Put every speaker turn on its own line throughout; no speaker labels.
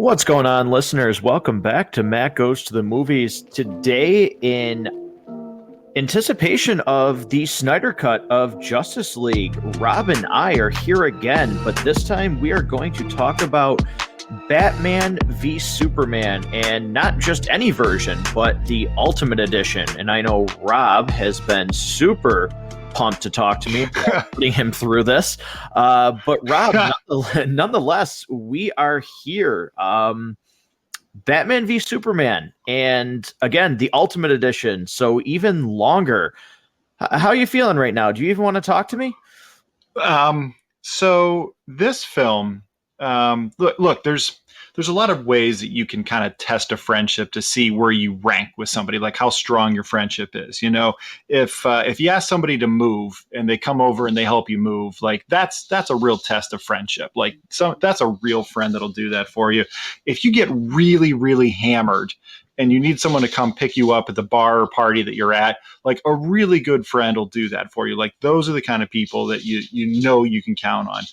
What's going on, listeners? Welcome back to Matt Goes to the Movies. Today, in anticipation of the Snyder Cut of Justice League, Rob and I are here again, but this time we are going to talk about Batman v Superman, and not just any version, but the Ultimate Edition. And I know Rob has been super pumped to talk to me, putting him through this. But Rob, nonetheless, we are here. Batman v Superman, and again, the Ultimate Edition, so even longer. How are you feeling right now? Do you even want to talk to me?
So this film, look, there's a lot of ways that you can kind of test a friendship to see where you rank with somebody, like how strong your friendship is. You know, if you ask somebody to move and they come over and they help you move, like that's a real test of friendship. Like, so that's a real friend that'll do that for you. If you get really, really hammered and you need someone to come pick you up at the bar or party that you're at, like a really good friend will do that for you. Like, those are the kind of people that you know you can count on.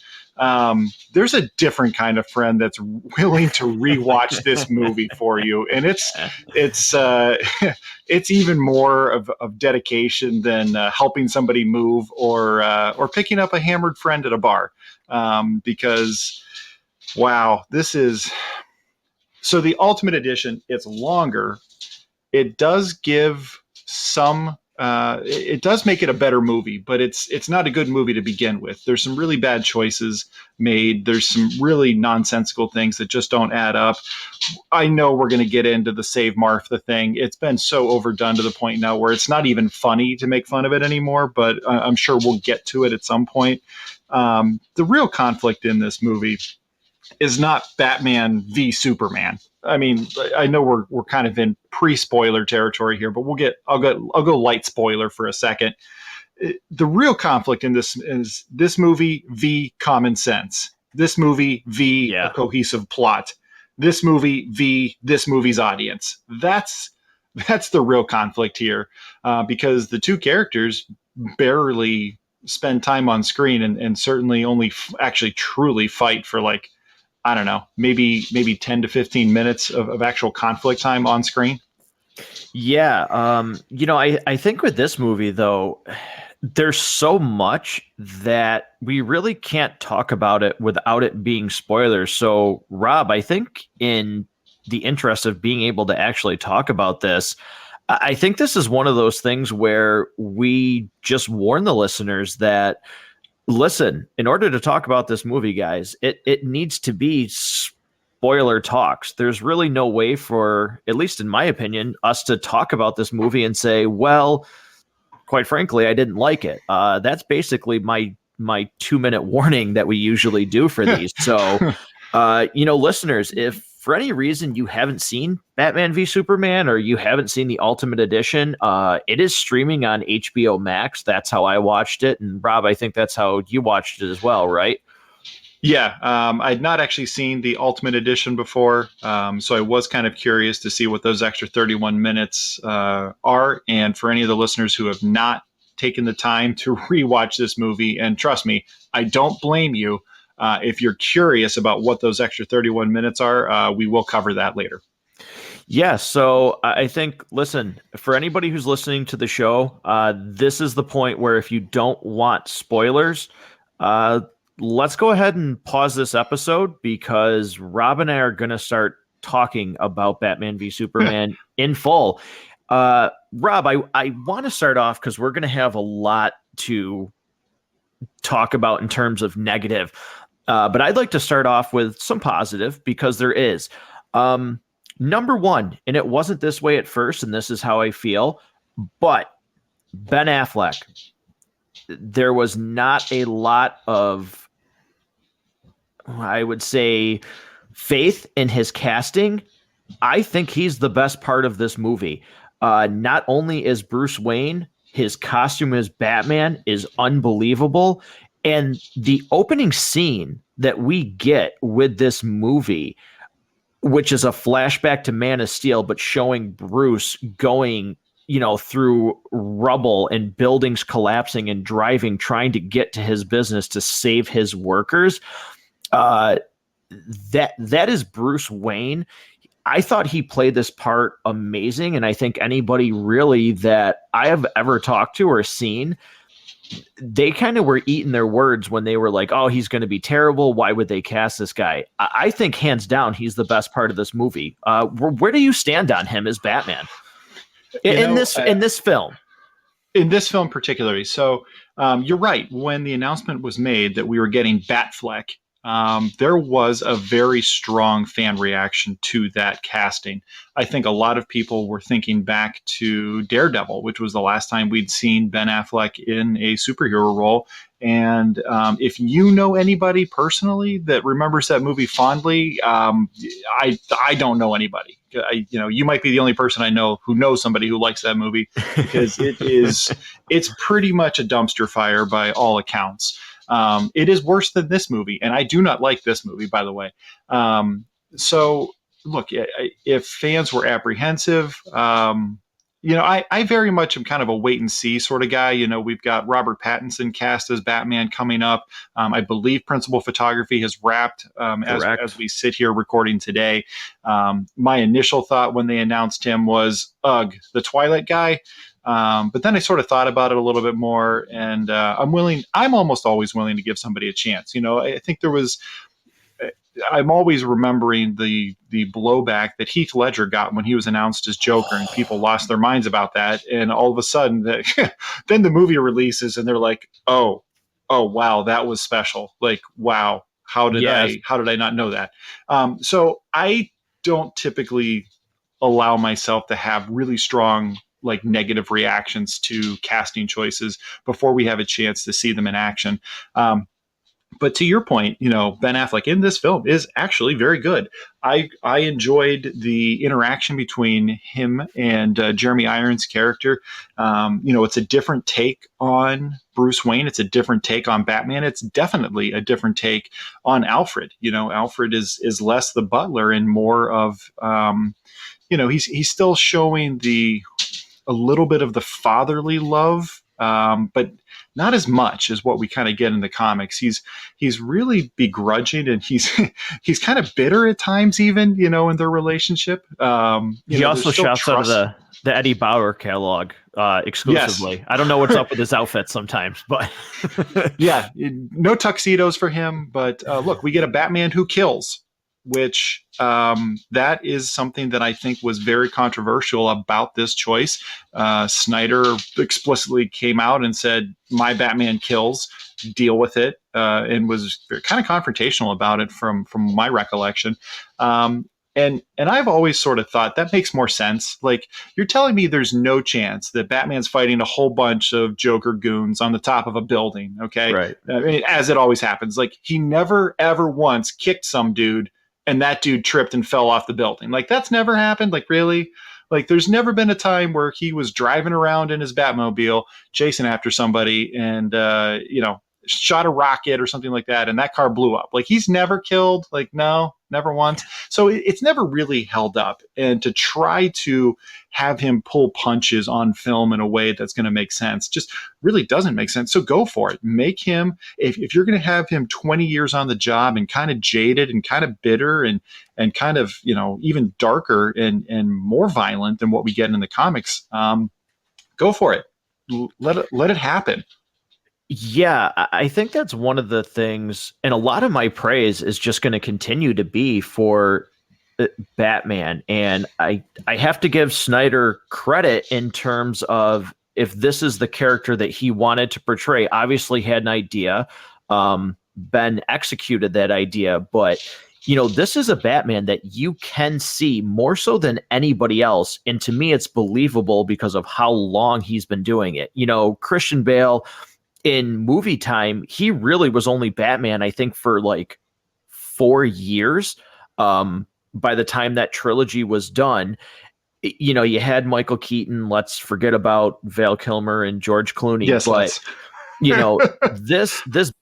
There's a different kind of friend that's willing to rewatch this movie for you, and it's it's even more of dedication than helping somebody move or picking up a hammered friend at a bar, because wow, this is so the Ultimate Edition. It's longer. It does give some. It does make it a better movie, but it's not a good movie to begin with. There's some really bad choices made. There's some really nonsensical things that just don't add up. I know we're going to get into the Save Martha thing. It's been so overdone to the point now where it's not even funny to make fun of it anymore, but I'm sure we'll get to it at some point. The real conflict in this movie is not Batman v Superman. I mean, I know we're kind of in pre-spoiler territory here, but I'll go light spoiler for a second. The real conflict in this is this movie v common sense. This movie v a cohesive plot. This movie v this movie's audience. That's the real conflict here, because the two characters barely spend time on screen and certainly only actually truly fight for, like, I don't know, maybe 10 to 15 minutes of actual conflict time on screen.
Yeah. I think with this movie, though, there's so much that we really can't talk about it without it being spoilers. So, Rob, I think in the interest of being able to actually talk about this, I think this is one of those things where we just warn the listeners that, listen, in order to talk about this movie, guys, it needs to be spoiler talks. There's really no way for, at least in my opinion, us to talk about this movie and say, well, quite frankly, I didn't like it. That's basically my 2-minute warning that we usually do for these. So, listeners, if for any reason you haven't seen Batman v Superman or you haven't seen the Ultimate Edition, it is streaming on HBO Max. That's how I watched it. And Rob, I think that's how you watched it as well, right?
Yeah, I'd not actually seen the Ultimate Edition before, so I was kind of curious to see what those extra 31 minutes are. And for any of the listeners who have not taken the time to rewatch this movie, and trust me, I don't blame you. If you're curious about what those extra 31 minutes are, we will cover that later.
Yeah, so I think, listen, for anybody who's listening to the show, this is the point where if you don't want spoilers, let's go ahead and pause this episode, because Rob and I are going to start talking about Batman v Superman in full. Rob, I want to start off because we're going to have a lot to talk about in terms of negative. But I'd like to start off with some positive, because there is. Number one, and it wasn't this way at first, and this is how I feel, but Ben Affleck, there was not a lot of, I would say, faith in his casting. I think he's the best part of this movie. Not only is Bruce Wayne, his costume as Batman is unbelievable. And the opening scene that we get with this movie, which is a flashback to Man of Steel, but showing Bruce going, through rubble and buildings collapsing and driving, trying to get to his business to save his workers. that is Bruce Wayne. I thought he played this part amazing, and I think anybody really that I have ever talked to or seen, they kind of were eating their words when they were like, "Oh, he's going to be terrible. Why would they cast this guy?" I think hands down, he's the best part of this movie. Where do you stand on him as Batman in this film?
In this film particularly, so you're right. When the announcement was made that we were getting Batfleck, there was a very strong fan reaction to that casting. I think a lot of people were thinking back to Daredevil, which was the last time we'd seen Ben Affleck in a superhero role. And if you know anybody personally that remembers that movie fondly, I don't know anybody. You might be the only person I know who knows somebody who likes that movie, because it's pretty much a dumpster fire by all accounts. It is worse than this movie, and I do not like this movie, by the way. So, look, if fans were apprehensive, I very much am kind of a wait and see sort of guy. We've got Robert Pattinson cast as Batman coming up. I believe principal photography has wrapped as we sit here recording today. My initial thought when they announced him was, ugh, the Twilight guy. But then I sort of thought about it a little bit more, and I'm almost always willing to give somebody a chance. I think I'm always remembering the blowback that Heath Ledger got when he was announced as Joker, and people lost their minds about that. And all of a sudden, then the movie releases, and they're like, oh, wow, that was special. Like, wow, how did I not know that? So I don't typically allow myself to have really strong negative reactions to casting choices before we have a chance to see them in action. But to your point, Ben Affleck in this film is actually very good. I enjoyed the interaction between him and Jeremy Irons' character. It's a different take on Bruce Wayne. It's a different take on Batman. It's definitely a different take on Alfred. Alfred is less the butler and more of, he's still showing a little bit of the fatherly love, but not as much as what we kind of get in the comics. He's really begrudging, and he's kind of bitter at times, even in their relationship.
He also shouts out of the Eddie Bauer catalog exclusively. Yes. I don't know what's up with his outfit sometimes, but
yeah, no tuxedos for him. But look, we get a Batman who kills, which that is something that I think was very controversial about this choice. Snyder explicitly came out and said, my Batman kills, deal with it, and was kind of confrontational about it from my recollection. And I've always sort of thought that makes more sense. Like, you're telling me there's no chance that Batman's fighting a whole bunch of Joker goons on the top of a building, okay?
Right.
I mean, as it always happens. Like, he never, ever once kicked some dude and that dude tripped and fell off the building. Like, that's never happened. Like, really? Like, there's never been a time where he was driving around in his Batmobile, chasing after somebody and, shot a rocket or something like that, and that car blew up. Like, he's never killed. Like, no, never once. So it's never really held up. And to try to have him pull punches on film in a way that's going to make sense just really doesn't make sense. So go for it. Make him, if you're going to have him 20 years on the job and kind of jaded and kind of bitter and kind of, even darker and more violent than what we get in the comics, go for it. Let it happen.
Yeah, I think that's one of the things, and a lot of my praise is just going to continue to be for Batman. And I have to give Snyder credit in terms of, if this is the character that he wanted to portray, obviously had an idea, Ben executed that idea, but this is a Batman that you can see more so than anybody else. And to me, it's believable because of how long he's been doing it. Christian Bale, in movie time, he really was only Batman, I think, for like 4 years. By the time that trilogy was done, you had Michael Keaton. Let's forget about Val Kilmer and George Clooney.
Yes,
but this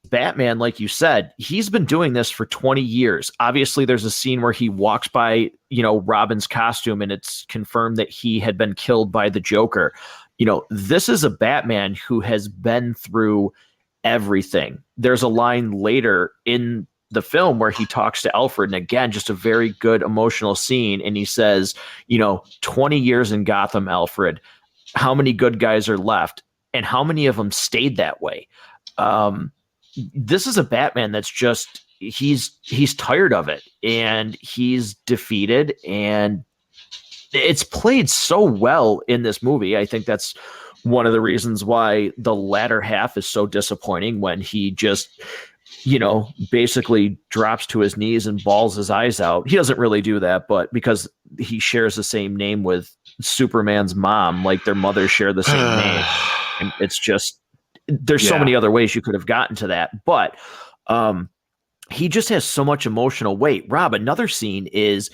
Batman, like you said, he's been doing this for 20 years. Obviously, there's a scene where he walks by, Robin's costume, and it's confirmed that he had been killed by the Joker. This is a Batman who has been through everything. There's a line later in the film where he talks to Alfred, and again, just a very good emotional scene. And he says, 20 years in Gotham, Alfred, how many good guys are left and how many of them stayed that way? This is a Batman that's just, he's tired of it and he's defeated, and it's played so well in this movie. I think that's one of the reasons why the latter half is so disappointing, when he just, basically drops to his knees and bawls his eyes out. He doesn't really do that, but because he shares the same name with Superman's mom, like their mothers share the same name. And it's just, there's so many other ways you could have gotten to that, but he just has so much emotional weight. Rob, another scene is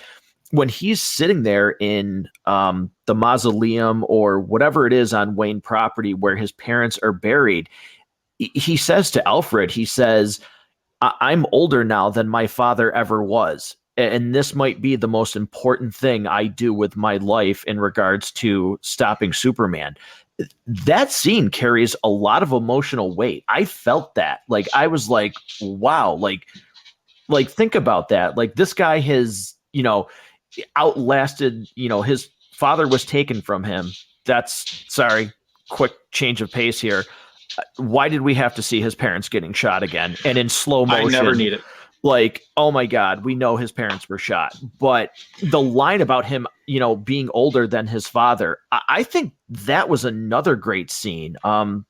when he's sitting there in the mausoleum or whatever it is on Wayne property where his parents are buried. He says to Alfred, he says, I'm older now than my father ever was. And this might be the most important thing I do with my life in regards to stopping Superman. That scene carries a lot of emotional weight. I felt that. Like, I was like, wow, like think about that. Like, this guy has, outlasted, his father was taken from him. Sorry, quick change of pace here. Why did we have to see his parents getting shot again and in slow motion?
I never need it.
Like, oh my God, we know his parents were shot. But the line about him, being older than his father, I think that was another great scene. Rob,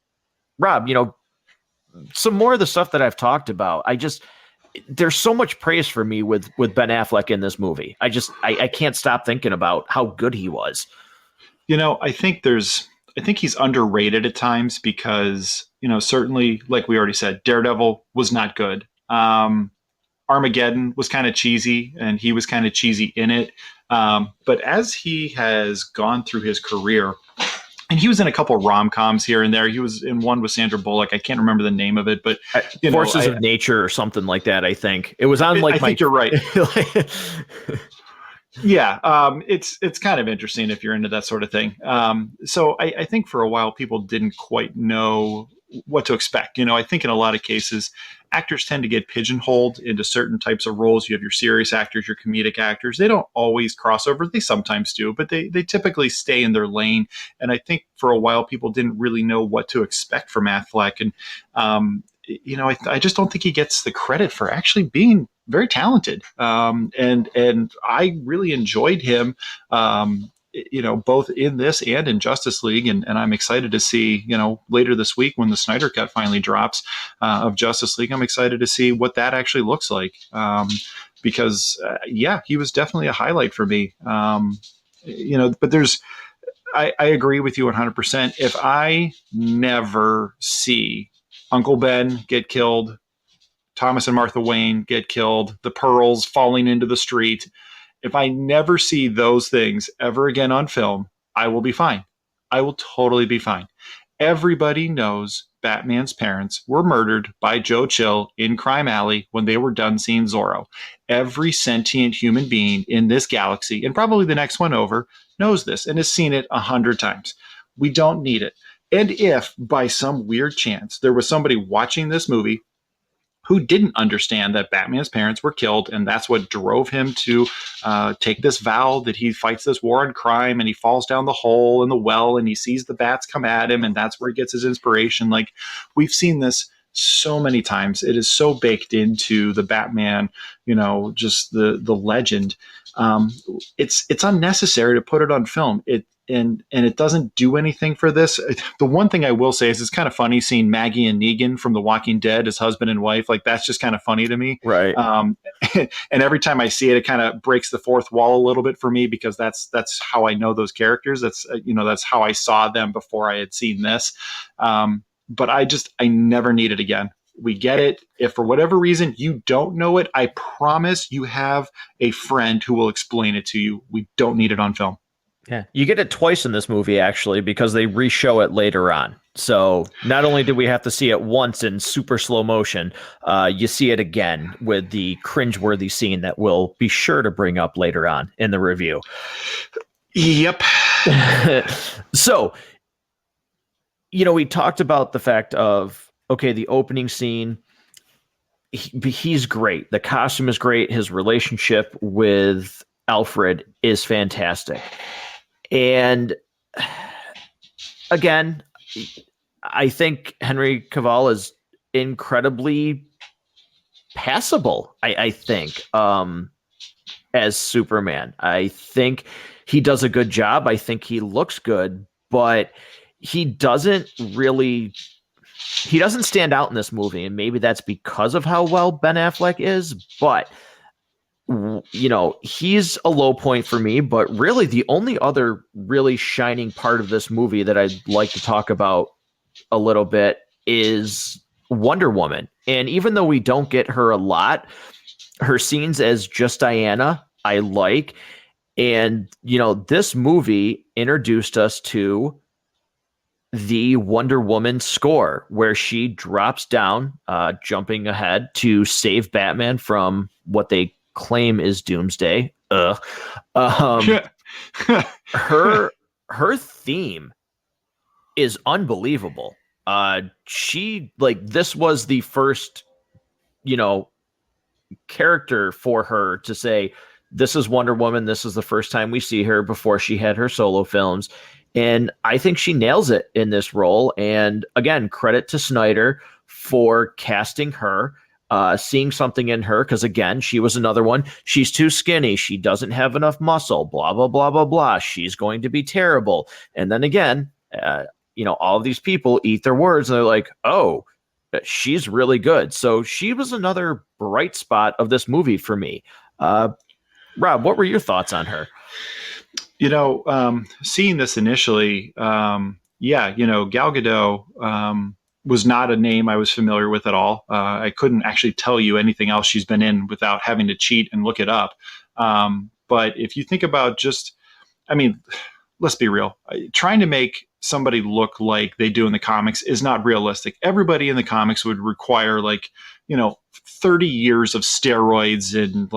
some more of the stuff that I've talked about, there's so much praise for me with Ben Affleck in this movie. I can't stop thinking about how good he was.
I think he's underrated at times because, certainly, like we already said, Daredevil was not good. Armageddon was kind of cheesy, and he was kind of cheesy in it. But as he has gone through his career, and he was in a couple of rom-coms here and there. He was in one with Sandra Bullock. I can't remember the name of it, but
Forces of Nature or something like that. I think it was on. I
think you're right. Yeah, it's kind of interesting if you're into that sort of thing. So I think for a while people didn't quite know what to expect. I think in a lot of cases, actors tend to get pigeonholed into certain types of roles. You have your serious actors, your comedic actors. They don't always cross over. They sometimes do, but they typically stay in their lane. And I think for a while people didn't really know what to expect from Affleck. And I just don't think he gets the credit for actually being very talented. And I really enjoyed him, both in this and in Justice League. And I'm excited to see, later this week when the Snyder Cut finally drops of Justice League, I'm excited to see what that actually looks like. Because he was definitely a highlight for me. But I agree with you 100%. If I never see Uncle Ben get killed, Thomas and Martha Wayne get killed, the pearls falling into the street, if I never see those things ever again on film, I will be fine. I will totally be fine. Everybody knows Batman's parents were murdered by Joe Chill in Crime Alley when they were done seeing Zorro. Every sentient human being in this galaxy, and probably the next one over, knows this and has seen it 100 times. We don't need it. And if by some weird chance there was somebody watching this movie who didn't understand that Batman's parents were killed, and that's what drove him to take this vow that he fights this war on crime, and he falls down the hole in the well, and he sees the bats come at him, and that's where he gets his inspiration. Like, we've seen this so many times. It is so baked into the Batman, just the legend. It's unnecessary to put it on film. And it doesn't do anything for this. The one thing I will say is it's kind of funny seeing Maggie and Negan from The Walking Dead as husband and wife. Like, that's just kind of funny to me.
Right.
And every time I see it, it kind of breaks the fourth wall a little bit for me, because that's how I know those characters. That's how I saw them before I had seen this. But I never need it again. We get it. If for whatever reason you don't know it, I promise you have a friend who will explain it to you. We don't need it on film.
Yeah, you get it twice in this movie, actually, because they re-show it later on. So not only did we have to see it once in super slow motion, you see it again with the cringeworthy scene that we'll be sure to bring up later on in the review.
Yep.
So, we talked about the fact of, okay, the opening scene, he's great. The costume is great. His relationship with Alfred is fantastic. And again, I think Henry Cavill is incredibly passable. I think as Superman, I think he does a good job. I think he looks good, but he doesn't really he doesn't stand out in this movie, and maybe that's because of how well Ben Affleck is. But he's a low point for me. But really, the only other really shining part of this movie that I'd like to talk about a little bit is Wonder Woman. And even though we don't get her a lot, her scenes as just Diana, I like. And, this movie introduced us to the Wonder Woman score, where she drops down, jumping ahead to save Batman from what they claim is Doomsday. Her theme is unbelievable. This was the first, character for her to say, this is Wonder Woman. This is the first time we see her before she had her solo films. And I think she nails it in this role. And again, credit to Snyder for casting her, seeing something in her. Because again, she was another one. She's too skinny. She doesn't have enough muscle, blah, blah, blah, blah, blah. She's going to be terrible. And then again, all of these people eat their words and they're like, oh, she's really good. So she was another bright spot of this movie for me. Rob, what were your thoughts on her?
Seeing this initially, Gal Gadot was not a name I was familiar with at all. I couldn't actually tell you anything else she's been in without having to cheat and look it up. But if you think about let's be real. Trying to make somebody look like they do in the comics is not realistic. Everybody in the comics would require 30 years of steroids and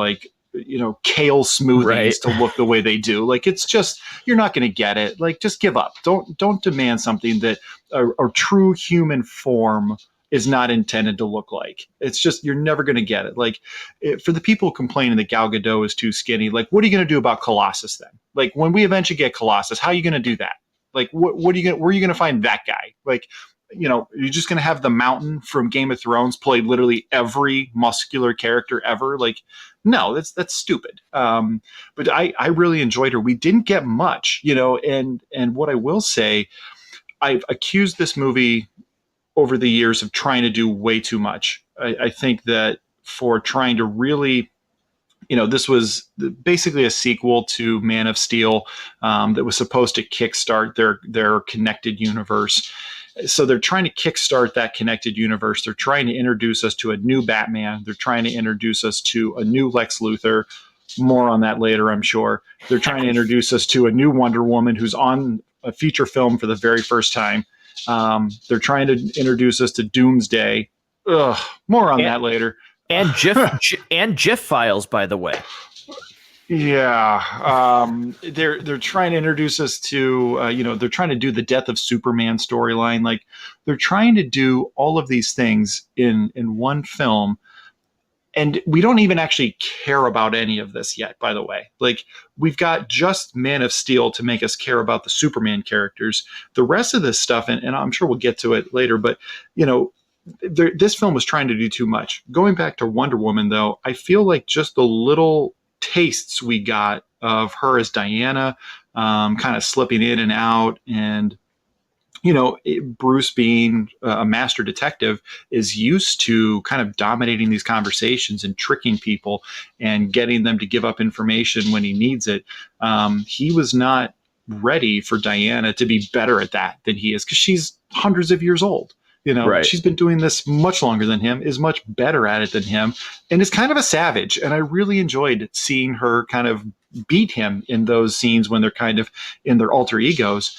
kale smoothies to look the way they do. It's just, you're not going to get it. Just give up. Don't demand something that a true human form is not intended to look like. It's just, you're never going to get it. For the people complaining that Gal Gadot is too skinny, what are you going to do about Colossus then? When we eventually get Colossus, how are you going to do that? What are you going? Where are you going to find that guy? You're just going to have the Mountain from Game of Thrones play literally every muscular character ever. No, that's stupid. But I really enjoyed her. We didn't get much, and what I will say, I've accused this movie over the years of trying to do way too much. I think that for trying to really, this was basically a sequel to Man of Steel that was supposed to kickstart their connected universe. So they're trying to kickstart that connected universe. They're trying to introduce us to a new Batman. They're trying to introduce us to a new Lex Luthor. More on that later, I'm sure. They're trying to introduce us to a new Wonder Woman who's on a feature film for the very first time. They're trying to introduce us to Doomsday. More on that later.
And GIF files, by the way.
Yeah, they're trying to introduce us to, they're trying to do the Death of Superman storyline. They're trying to do all of these things in one film, and we don't even actually care about any of this yet. By the way, we've got just Man of Steel to make us care about the Superman characters. The rest of this stuff, and I'm sure we'll get to it later, but this film was trying to do too much. Going back to Wonder Woman, though, I feel like just the little tastes we got of her as Diana, kind of slipping in and out, and Bruce being a master detective is used to kind of dominating these conversations and tricking people and getting them to give up information when he needs it. He was not ready for Diana to be better at that than he is, because she's hundreds of years old.
Right.
She's been doing this much longer than him, is much better at it than him, and is kind of a savage. And I really enjoyed seeing her kind of beat him in those scenes when they're kind of in their alter egos.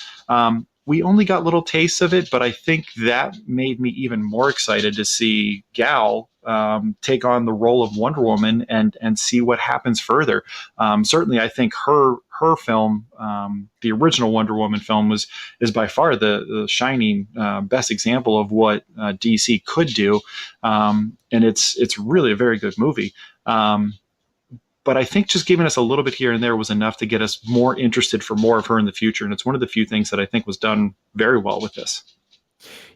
We only got little tastes of it, but I think that made me even more excited to see Gal take on the role of Wonder Woman and see what happens further. Certainly, I think her her film, the original Wonder Woman film, is by far the shining best example of what DC could do, and it's really a very good movie. But I think just giving us a little bit here and there was enough to get us more interested for more of her in the future, and it's one of the few things that I think was done very well with this.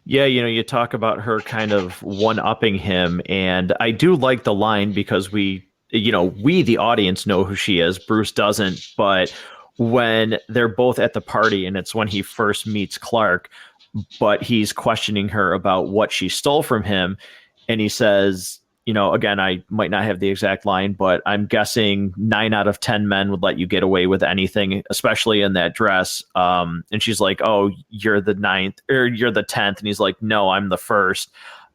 Yeah, you talk about her kind of one-upping him, and I do like the line because we, the audience, know who she is. Bruce doesn't, but when they're both at the party, and it's when he first meets Clark, but he's questioning her about what she stole from him, and he says, again, I might not have the exact line, but I'm guessing 9 out of 10 men would let you get away with anything, especially in that dress. And she's like, "Oh, you're the ninth, or you're the 10th," and he's like, "No, I'm the first."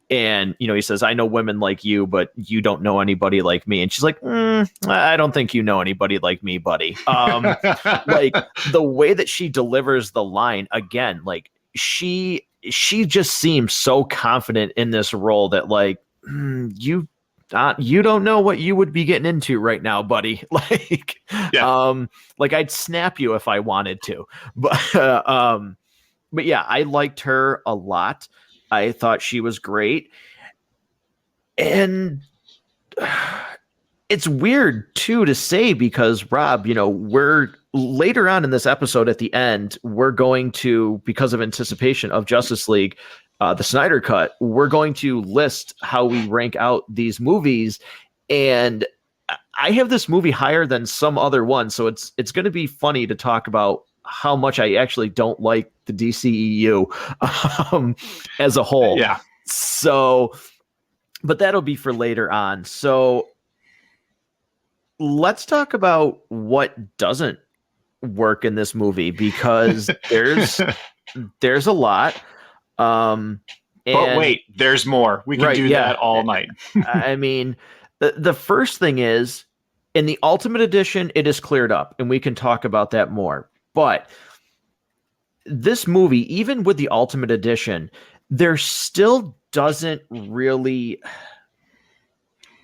And he says, "I know women like you, but you don't know anybody like me." And she's like, "I don't think you know anybody like me, buddy." Like the way that she delivers the line, again, like she just seems so confident in this role that, like, you don't know what you would be getting into right now, buddy. Like,
Yeah.
like I'd snap you if I wanted to. But yeah, I liked her a lot. I thought she was great. And it's weird too to say, because Rob, we're later on in this episode at the end, we're going to, because of anticipation of Justice League, the Snyder Cut, we're going to list how we rank out these movies. And I have this movie higher than some other one. So it's going to be funny to talk about how much I actually don't like the DCEU as a whole.
Yeah.
So, but that'll be for later on. So let's talk about what doesn't work in this movie, because there's a lot. But
wait, there's more. We can do that all night.
I mean, the first thing is, in the Ultimate Edition, it is cleared up, and we can talk about that more. But this movie, even with the Ultimate Edition, there still doesn't really...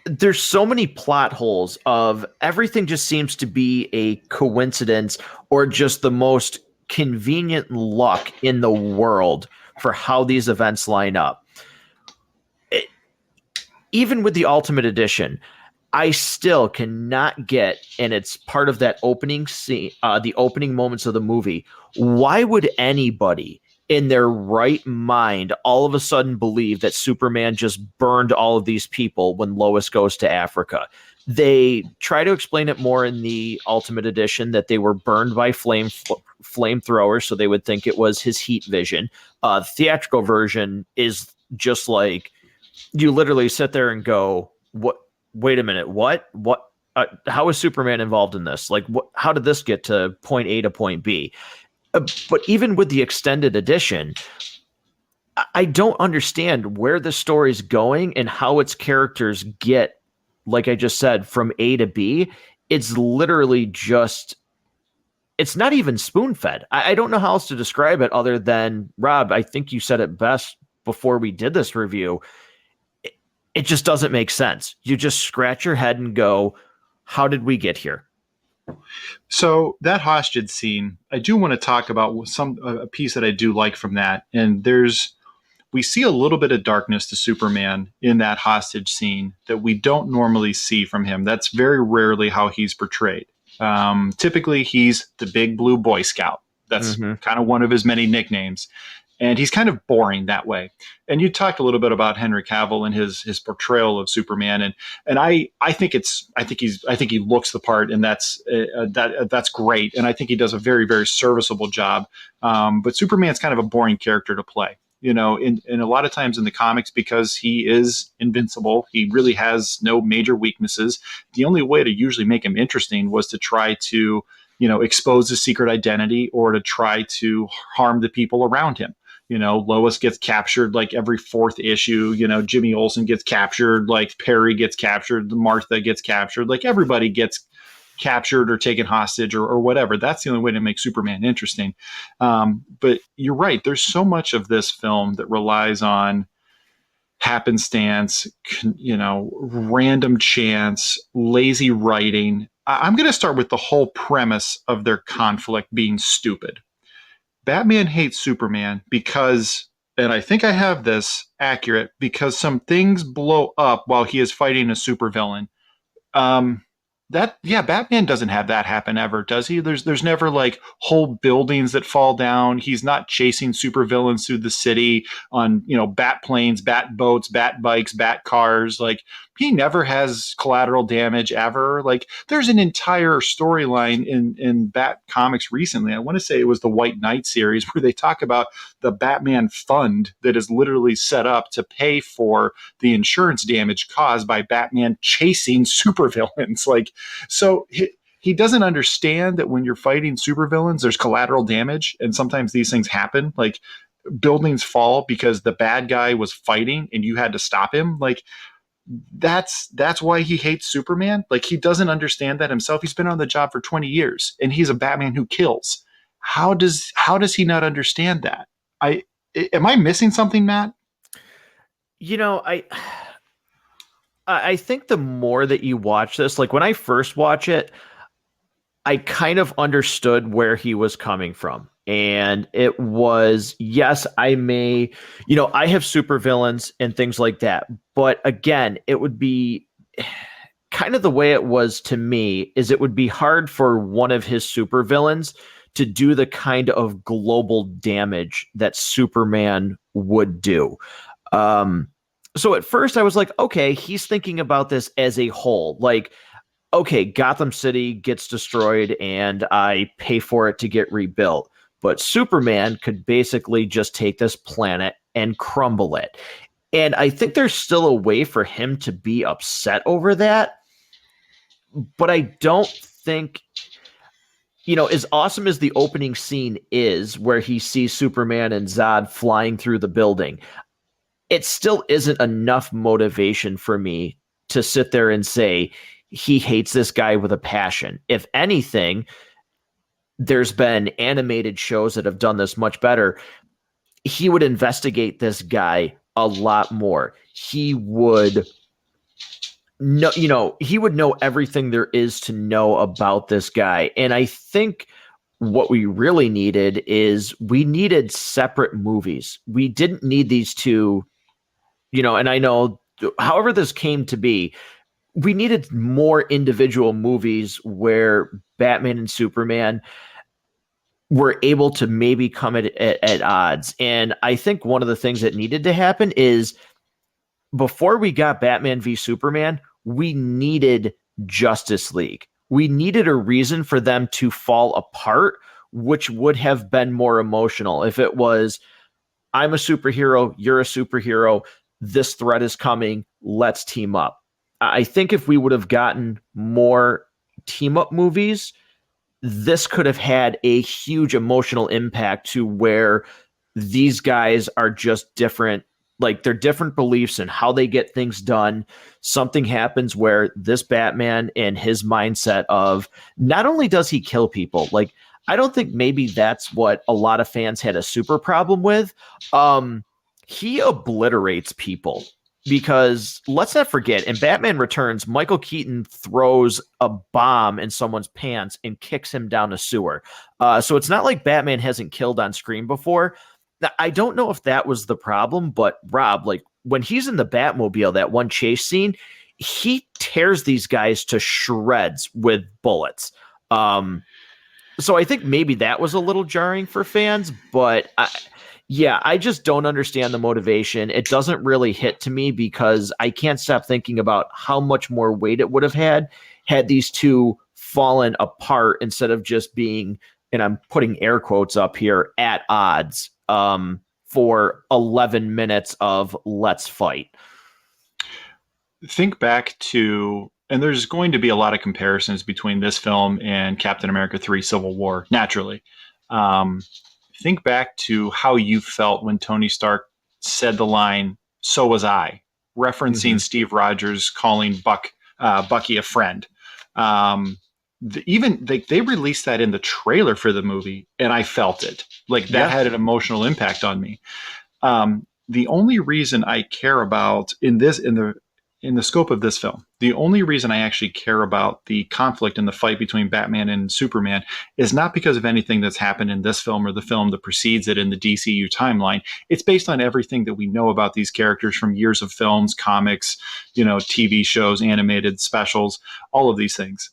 There's so many plot holes of everything just seems to be a coincidence or just the most convenient luck in the world for how these events line up. Even with the Ultimate Edition, I still cannot get, and it's part of that opening scene, the opening moments of the movie. Why would anybody in their right mind all of a sudden believe that Superman just burned all of these people when Lois goes to Africa? They try to explain it more in the Ultimate Edition, that they were burned by flamethrowers, so they would think it was his heat vision. The theatrical version is just like, you literally sit there and go, "What? Wait a minute, what? How is Superman involved in this? Like, how did this get to point A to point B?" But even with the extended edition, I don't understand where the story's going and how its characters get, like I just said, from A to B. It's literally just, it's not even spoon-fed. I don't know how else to describe it other than, Rob, I think you said it best before we did this review. It just doesn't make sense. You just scratch your head and go, how did we get here?
So that hostage scene, I do want to talk about a piece that I do like from that. And we see a little bit of darkness to Superman in that hostage scene that we don't normally see from him. That's very rarely how he's portrayed. Typically, he's the big blue Boy Scout. That's kind of one of his many nicknames. And he's kind of boring that way. And you talked a little bit about Henry Cavill and his portrayal of Superman, and I think he looks the part, and that's great. And I think he does a very, very serviceable job. But Superman's kind of a boring character to play. And a lot of times in the comics, because he is invincible, he really has no major weaknesses. The only way to usually make him interesting was to try to expose his secret identity, or to try to harm the people around him. Lois gets captured like every fourth issue. Jimmy Olsen gets captured, like Perry gets captured, Martha gets captured, like everybody gets captured or taken hostage or whatever. That's the only way to make Superman interesting. But you're right. There's so much of this film that relies on happenstance, random chance, lazy writing. I'm going to start with the whole premise of their conflict being stupid. Batman hates Superman because, and I think I have this accurate, because some things blow up while he is fighting a supervillain. Um, that yeah, Batman doesn't have that happen ever, does he? There's never like whole buildings that fall down. He's not chasing supervillains through the city on bat planes, bat boats, bat bikes, bat cars. Like he never has collateral damage ever. Like there's an entire storyline in Bat comics recently. I want to say it was the White Knight series where they talk about the Batman fund that is literally set up to pay for the insurance damage caused by Batman chasing supervillains. Like, so he doesn't understand that when you're fighting supervillains, there's collateral damage, and sometimes these things happen. Like buildings fall because the bad guy was fighting and you had to stop him. Like that's why he hates Superman. Like he doesn't understand that himself. He's been on the job for 20 years and he's a Batman who kills. How does he not understand that? I am I missing something, Matt?
You know, I think the more that you watch this, like when I first watch it, I kind of understood where he was coming from. And it was, yes, I may, I have supervillains and things like that. But again, it would be kind of the way it was to me is it would be hard for one of his supervillains to do the kind of global damage that Superman would do. So at first I was like, okay, he's thinking about this as a whole. Like, okay, Gotham City gets destroyed and I pay for it to get rebuilt. But Superman could basically just take this planet and crumble it. And I think there's still a way for him to be upset over that. But I don't think, as awesome as the opening scene is where he sees Superman and Zod flying through the building, it still isn't enough motivation for me to sit there and say he hates this guy with a passion. If anything, there's been animated shows that have done this much better. He would investigate this guy a lot more. He would he would know everything there is to know about this guy. And I think what we really needed is we needed separate movies. We didn't need these two, and I know however this came to be, we needed more individual movies where Batman and Superman were able to maybe come at odds. And I think one of the things that needed to happen is before we got Batman v Superman, we needed Justice League. We needed a reason for them to fall apart, which would have been more emotional. If it was, I'm a superhero, you're a superhero, this threat is coming, let's team up. I think if we would have gotten more team up movies, this could have had a huge emotional impact to where these guys are just different. Like they're different beliefs and how they get things done. Something happens where this Batman and his mindset of not only does he kill people, like I don't think maybe that's what a lot of fans had a super problem with. He obliterates people. Because let's not forget, in Batman Returns, Michael Keaton throws a bomb in someone's pants and kicks him down a sewer. So it's not like Batman hasn't killed on screen before. Now, I don't know if that was the problem, but Rob, like when he's in the Batmobile, that one chase scene, he tears these guys to shreds with bullets. So I think maybe that was a little jarring for fans, but I just don't understand the motivation. It doesn't really hit to me because I can't stop thinking about how much more weight it would have had these two fallen apart instead of just being, and I'm putting air quotes up here, at odds for 11 minutes of let's fight.
Think back to, and there's going to be a lot of comparisons between this film and Captain America 3 Civil War, naturally. Think back to how you felt when Tony Stark said the line, "So was I," referencing Steve Rogers calling Bucky a friend. They released that in the trailer for the movie, and I felt it. Like that had an emotional impact on me. The only reason I care about in the in the scope of this film, the only reason I actually care about the conflict and the fight between Batman and Superman is not because of anything that's happened in this film or the film that precedes it in the DCU timeline. It's based on everything that we know about these characters from years of films, comics, TV shows, animated specials, all of these things.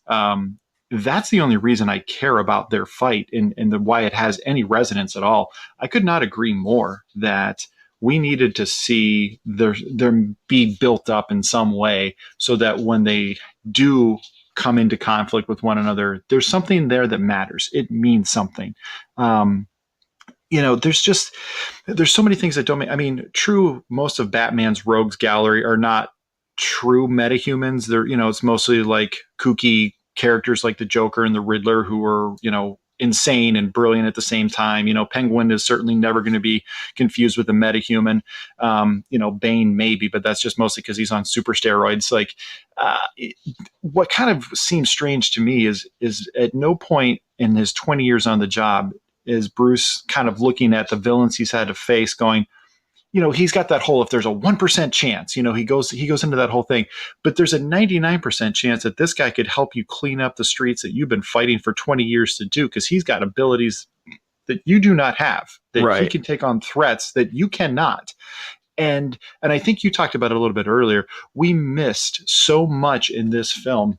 That's the only reason I care about their fight and why it has any resonance at all. I could not agree more that we needed to see them be built up in some way so that when they do come into conflict with one another, there's something there that matters. It means something. There's so many things that don't make, I mean, most of Batman's rogues gallery are not true metahumans. They're, it's mostly like kooky characters like the Joker and the Riddler who are, insane and brilliant at the same time. Penguin is certainly never going to be confused with a metahuman. Bane maybe, but that's just mostly because he's on super steroids. Like, what kind of seems strange to me is at no point in his 20 years on the job is Bruce kind of looking at the villains he's had to face going, he's got that whole, if there's a 1% chance, he goes into that whole thing, but there's a 99% chance that this guy could help you clean up the streets that you've been fighting for 20 years to do. Cause he's got abilities that you do not have, that
Right.
he can take on threats that you cannot. And I think you talked about it a little bit earlier. We missed so much in this film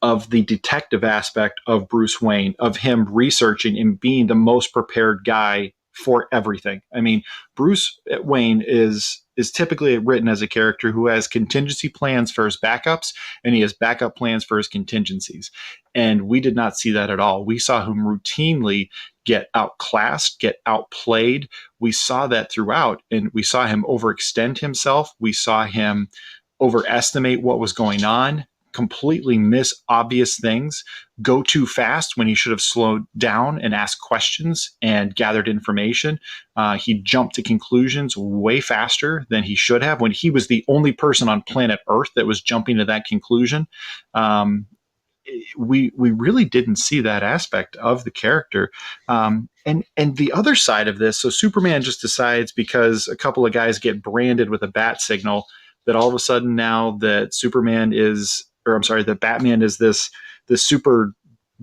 of the detective aspect of Bruce Wayne, of him researching and being the most prepared guy for everything. I mean, Bruce Wayne is typically written as a character who has contingency plans for his backups, and he has backup plans for his contingencies. And we did not see that at all. We saw him routinely get outclassed, get outplayed. We saw that throughout, and we saw him overextend himself. We saw him overestimate what was going on, completely miss obvious things, go too fast when he should have slowed down and asked questions and gathered information. He jumped to conclusions way faster than he should have when he was the only person on planet Earth that was jumping to that conclusion. We really didn't see that aspect of the character. And the other side of this, so Superman just decides because a couple of guys get branded with a bat signal that all of a sudden now that that Batman is this super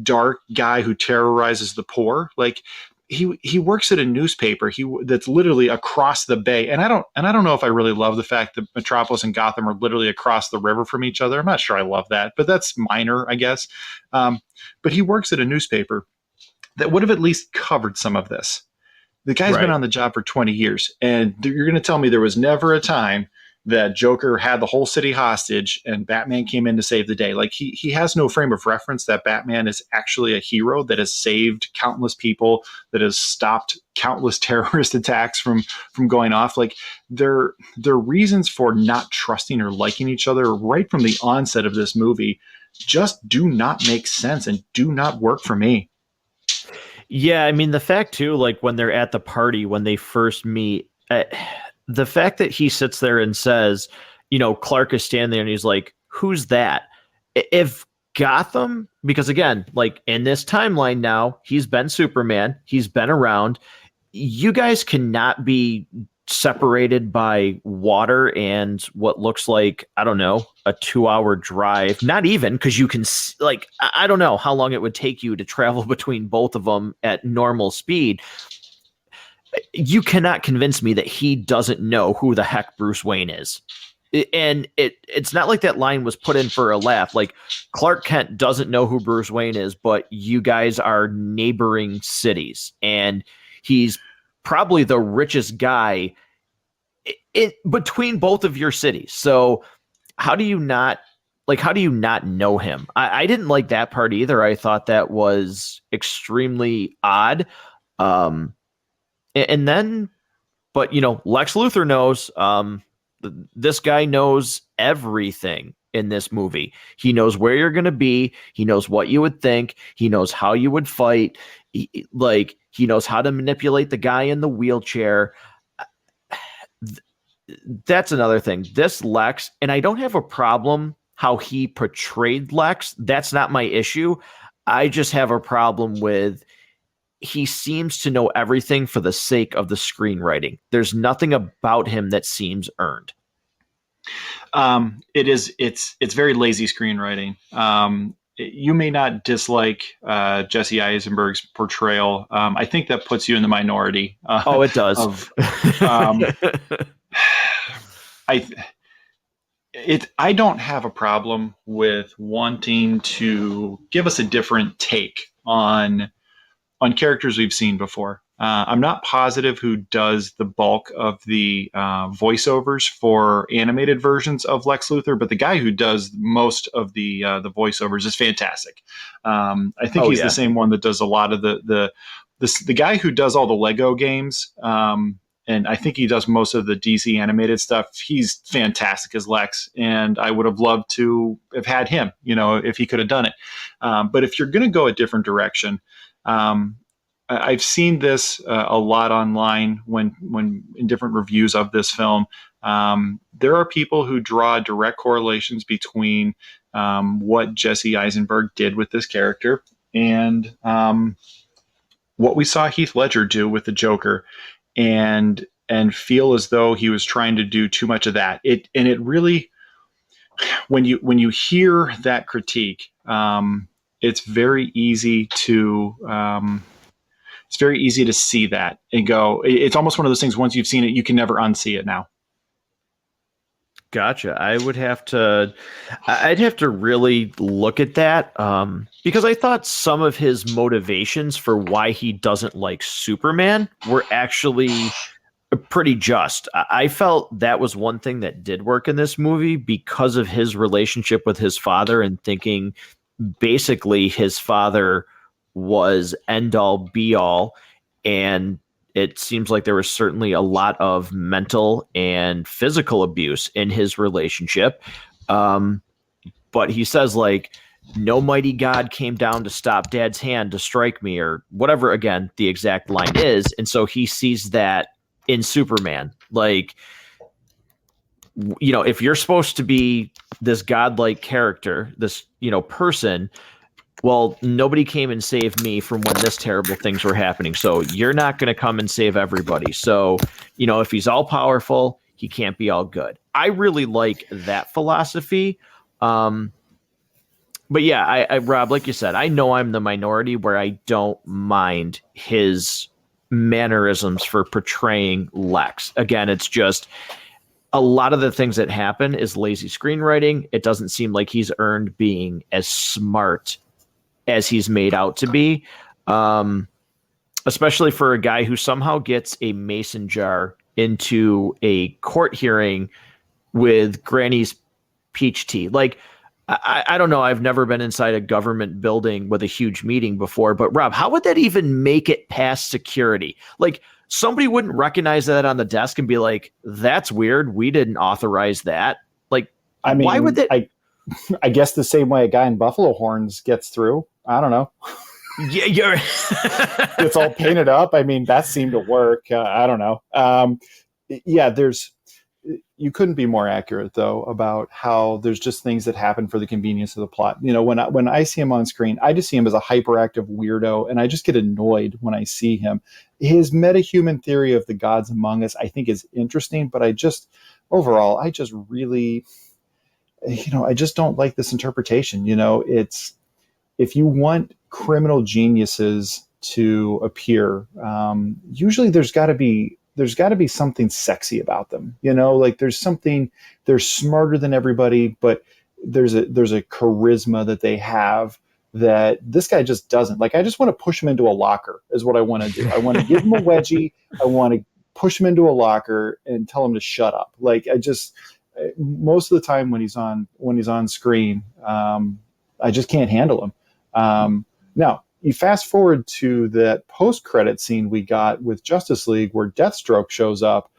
dark guy who terrorizes the poor. Like he works at a newspaper that's literally across the bay. And I don't know if I really love the fact that Metropolis and Gotham are literally across the river from each other. I'm not sure I love that, but that's minor, I guess. But he works at a newspaper that would have at least covered some of this. The guy's been on the job for 20 years, and you're going to tell me there was never a time that Joker had the whole city hostage and Batman came in to save the day. Like he has no frame of reference that Batman is actually a hero that has saved countless people, that has stopped countless terrorist attacks from going off. Like their reasons for not trusting or liking each other right from the onset of this movie just do not make sense and do not work for me.
Yeah, I mean, the fact too, like when they're at the party, when they first meet, the fact that he sits there and says, Clark is standing there and he's like, who's that? If Gotham, because again, like in this timeline now, he's been Superman, he's been around. You guys cannot be separated by water and what looks like, I don't know, a 2-hour drive. Not even, because you can, like, I don't know how long it would take you to travel between both of them at normal speed. You cannot convince me that he doesn't know who the heck Bruce Wayne is. And it's not like that line was put in for a laugh. Like Clark Kent doesn't know who Bruce Wayne is, but you guys are neighboring cities and he's probably the richest guy between both of your cities. So how do you not know him? I didn't like that part either. I thought that was extremely odd. And then, but Lex Luthor knows, this guy knows everything in this movie. He knows where you're going to be. He knows what you would think. He knows how you would fight. He knows how to manipulate the guy in the wheelchair. That's another thing. This Lex, and I don't have a problem how he portrayed Lex. That's not my issue. I just have a problem with he seems to know everything for the sake of the screenwriting. There's nothing about him that seems earned.
It is. It's very lazy screenwriting. You may not dislike Jesse Eisenberg's portrayal. I think that puts you in the minority
Oh, it does.
of. Um, I I don't have a problem with wanting to give us a different take on characters we've seen before. I'm not positive who does the bulk of the voiceovers for animated versions of Lex Luthor, but the guy who does most of the voiceovers is fantastic. I think
Oh
he's the
yeah.
same one that does a lot of the guy who does all the Lego games. And I think he does most of the DC animated stuff. He's fantastic as Lex, and I would have loved to have had him, if he could have done it. But if you're going to go a different direction, um, I've seen this a lot online when in different reviews of this film. There are people who draw direct correlations between what Jesse Eisenberg did with this character and what we saw Heath Ledger do with the Joker, and feel as though he was trying to do too much of that. It really, when you hear that critique, it's very easy to see that and go. It's almost one of those things. Once you've seen it, you can never unsee it now.
Gotcha. I'd have to really look at that, because I thought some of his motivations for why he doesn't like Superman were actually pretty just. I felt that was one thing that did work in this movie because of his relationship with his father and thinking basically his father was end all be all. And it seems like there was certainly a lot of mental and physical abuse in his relationship. Um, but he says, like, no mighty God came down to stop dad's hand to strike me, or whatever, again, the exact line is. And so he sees that in Superman. Like, if you're supposed to be this godlike character, this, person, well, nobody came and saved me from when this terrible things were happening. So you're not going to come and save everybody. So, if he's all powerful, he can't be all good. I really like that philosophy. But yeah, Rob, like you said, I know I'm the minority where I don't mind his mannerisms for portraying Lex. Again, it's just a lot of the things that happen is lazy screenwriting. It doesn't seem like he's earned being as smart as he's made out to be, especially for a guy who somehow gets a mason jar into a court hearing with Granny's peach tea. Like, I don't know. I've never been inside a government building with a huge meeting before, but Rob, how would that even make it past security? Like, somebody wouldn't recognize that on the desk and be like, that's weird. We didn't authorize that. Like,
I mean,
why would that?
I guess the same way a guy in buffalo horns gets through. I don't know.
Yeah, you're
It's all painted up. I mean, that seemed to work. I don't know. Yeah, you couldn't be more accurate though about how there's just things that happen for the convenience of the plot. When I see him on screen, I just see him as a hyperactive weirdo, and I just get annoyed when I see him. His metahuman theory of the gods among us, I think, is interesting, but I just really, I just don't like this interpretation. It's, if you want criminal geniuses to appear, usually there's got to be something sexy about them. Like they're smarter than everybody, but there's a charisma that they have that this guy just doesn't. Like, I just want to push him into a locker is what I want to do. I want to give him a wedgie. I want to push him into a locker and tell him to shut up. Like, most of the time when he's on screen, I just can't handle him. Now, you fast forward to that post-credit scene we got with Justice League where Deathstroke shows up,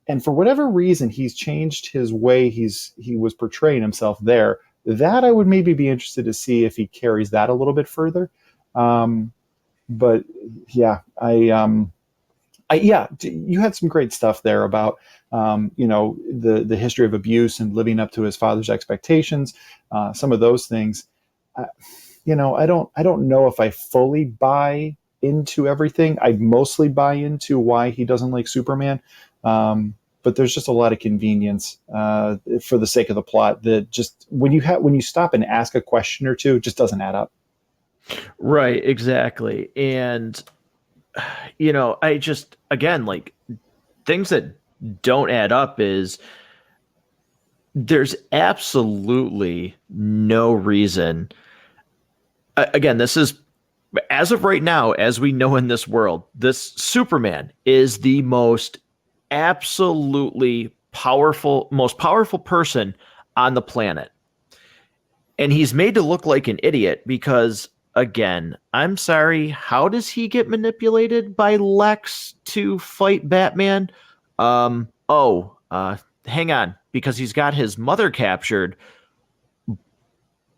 and for whatever reason, he's changed his way he was portraying himself there. That I would maybe be interested to see if he carries that a little bit further. But yeah, you had some great stuff there about the history of abuse and living up to his father's expectations. Some of those things. I don't know if I fully buy into everything. I mostly buy into why he doesn't like Superman. but there's just a lot of convenience for the sake of the plot that just when you stop and ask a question or two, it just doesn't add up.
Right, exactly. And I just, again, like, things that don't add up is there's absolutely no reason. Again, this is, as of right now, as we know in this world, this Superman is the most absolutely most powerful person on the planet. And he's made to look like an idiot because, again, I'm sorry, how does he get manipulated by Lex to fight Batman? Hang on, because he's got his mother captured,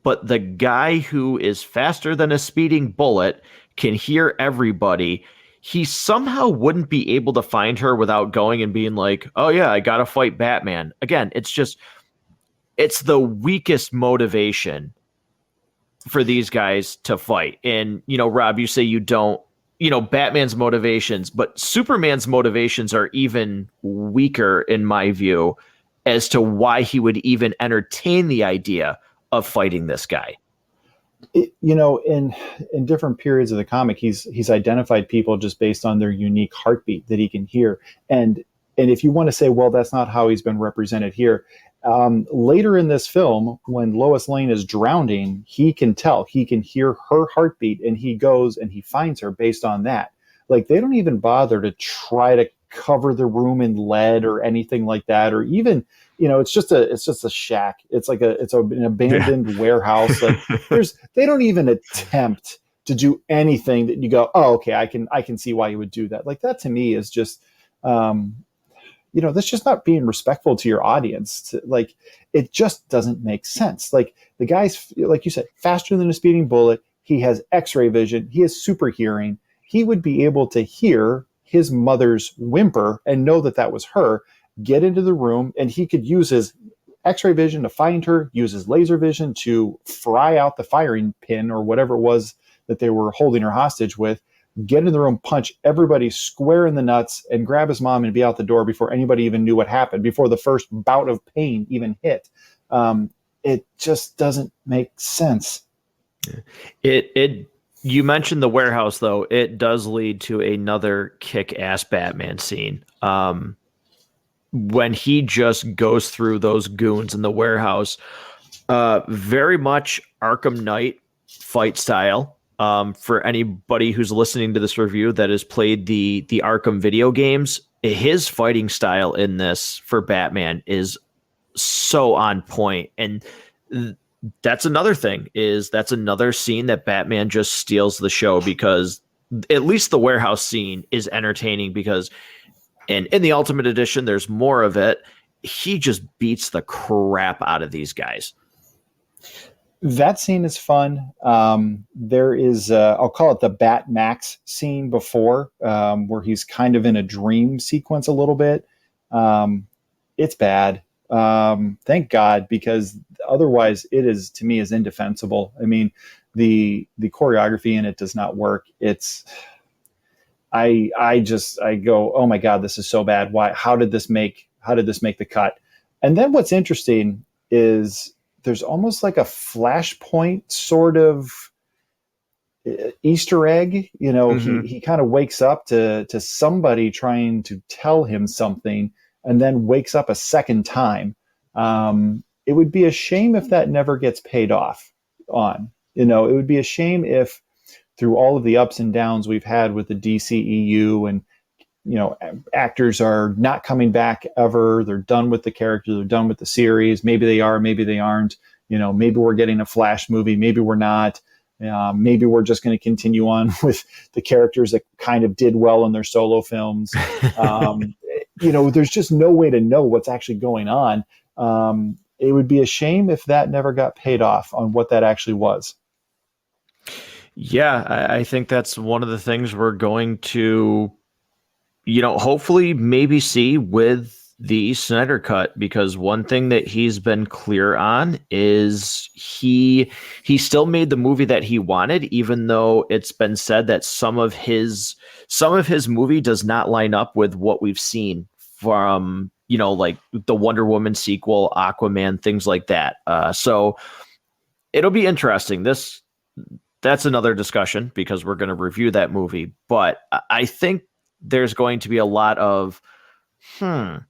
but the guy who is faster than a speeding bullet can hear everybody. He somehow wouldn't be able to find her without going and being like, oh yeah, I gotta fight Batman. Again, it's the weakest motivation for these guys to fight. And, Rob, you say you don't, Batman's motivations, but Superman's motivations are even weaker in my view as to why he would even entertain the idea of fighting this guy.
In different periods of the comic, he's identified people just based on their unique heartbeat that he can hear. And if you want to say, well, that's not how he's been represented here. Later in this film, when Lois Lane is drowning, he can hear her heartbeat, and he goes and he finds her based on that. Like, they don't even bother to try to cover the room in lead or anything like that, or even, it's just a shack. It's like an abandoned warehouse. Like, they don't even attempt to do anything that you go, oh, okay, I can see why you would do that. Like, that to me is just, that's just not being respectful to your audience. Like, it just doesn't make sense. Like, the guy's, like you said, faster than a speeding bullet. He has X-ray vision. He has super hearing. He would be able to hear his mother's whimper and know that was her, get into the room, and he could use his X-ray vision to find her, use his laser vision to fry out the firing pin or whatever it was that they were holding her hostage with, get in the room, punch everybody square in the nuts, and grab his mom and be out the door before anybody even knew what happened, before the first bout of pain even hit. It just doesn't make sense.
You mentioned the warehouse, though. It does lead to another kick-ass Batman scene. When he just goes through those goons in the warehouse, very much Arkham Knight fight style. For anybody who's listening to this review that has played the Arkham video games, his fighting style in this for Batman is so on point. And that's another thing, that's another scene that Batman just steals the show, because at least the warehouse scene is entertaining, because in the Ultimate Edition, there's more of it. He just beats the crap out of these guys.
That scene is fun. There is, I'll call it the Bat Max scene before, where he's kind of in a dream sequence a little bit. It's bad. Thank God, because otherwise it is, to me, is indefensible. I mean, the choreography in it does not work. I go, oh my God, this is so bad. Why? How did this make the cut? And then what's interesting is there's almost like a flashpoint sort of Easter egg. He kind of wakes up to somebody trying to tell him something, and then wakes up a second time. It would be a shame if that never gets paid off on. It would be a shame if, through all of the ups and downs we've had with the DCEU, and actors are not coming back ever. They're done with the character. They're done with the series. Maybe they are, maybe they aren't. Maybe we're getting a Flash movie. Maybe we're not. Maybe we're just going to continue on with the characters that kind of did well in their solo films. There's just no way to know what's actually going on. It would be a shame if that never got paid off on what that actually was.
Yeah, I think that's one of the things we're going to, hopefully maybe see with the Snyder Cut, because one thing that he's been clear on is he still made the movie that he wanted, even though it's been said that some of his movie does not line up with what we've seen from like the Wonder Woman sequel, Aquaman, things like that. So it'll be interesting. That's another discussion because we're going to review that movie. But I think there's going to be a lot of, well,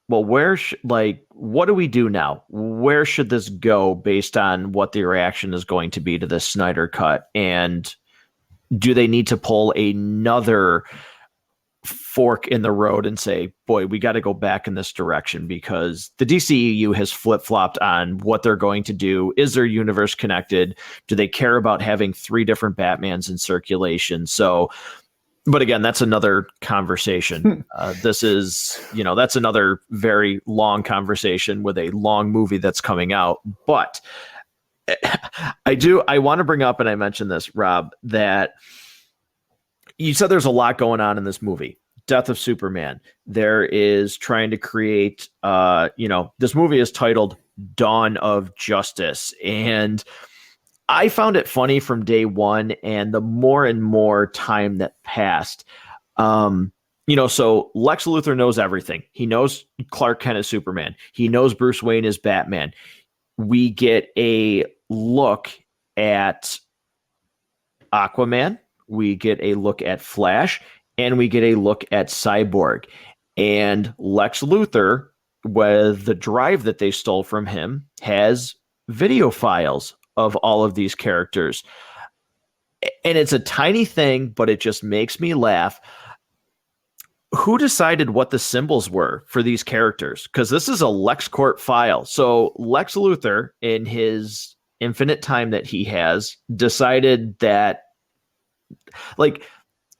what do we do now? Where should this go based on what the reaction is going to be to this Snyder cut? And do they need to pull another fork in the road and say, boy, we got to go back in this direction because the DCEU has flip-flopped on what they're going to do. Is their universe connected? Do they care about having 3 different Batmans in circulation? So, but again, that's another conversation. This is, that's another very long conversation with a long movie that's coming out. But I want to bring up, and I mentioned this, Rob, that you said there's a lot going on in this movie. Death of Superman. There is trying to create, this movie is titled Dawn of Justice. And I found it funny from day one. And the more and more time that passed, so Lex Luthor knows everything. He knows Clark Kent is Superman. He knows Bruce Wayne is Batman. We get a look at Aquaman. We get a look at Flash, and we get a look at Cyborg. And Lex Luthor, with the drive that they stole from him, has video files of all of these characters. And it's a tiny thing, but it just makes me laugh. Who decided what the symbols were for these characters? Because this is a LexCorp file. So Lex Luthor, in his infinite time that he has, decided that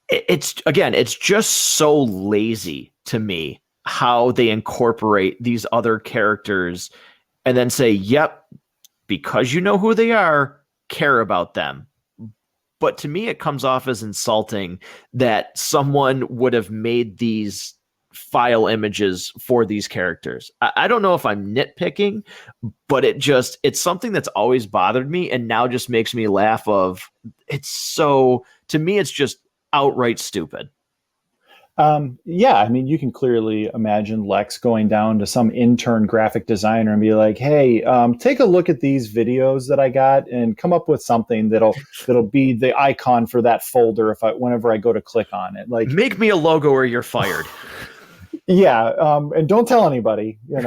it's just so lazy to me how they incorporate these other characters and then say, yep, because you know who they are, care about them. But to me, it comes off as insulting that someone would have made these file images for these characters. I don't know if I'm nitpicking, but it's something that's always bothered me and now just makes me laugh to me, it's just outright stupid.
You can clearly imagine Lex going down to some intern graphic designer and be like, hey, take a look at these videos that I got and come up with something that'll be the icon for that folder whenever I go to click on it. Like,
make me a logo or you're fired.
Yeah. And don't tell anybody, it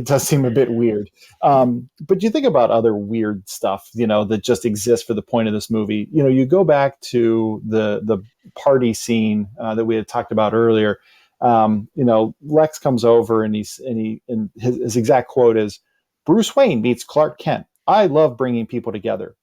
does seem a bit weird. But you think about other weird stuff, that just exists for the point of this movie. You go back to the party scene that we had talked about earlier. Lex comes over and his exact quote is, Bruce Wayne meets Clark Kent. I love bringing people together.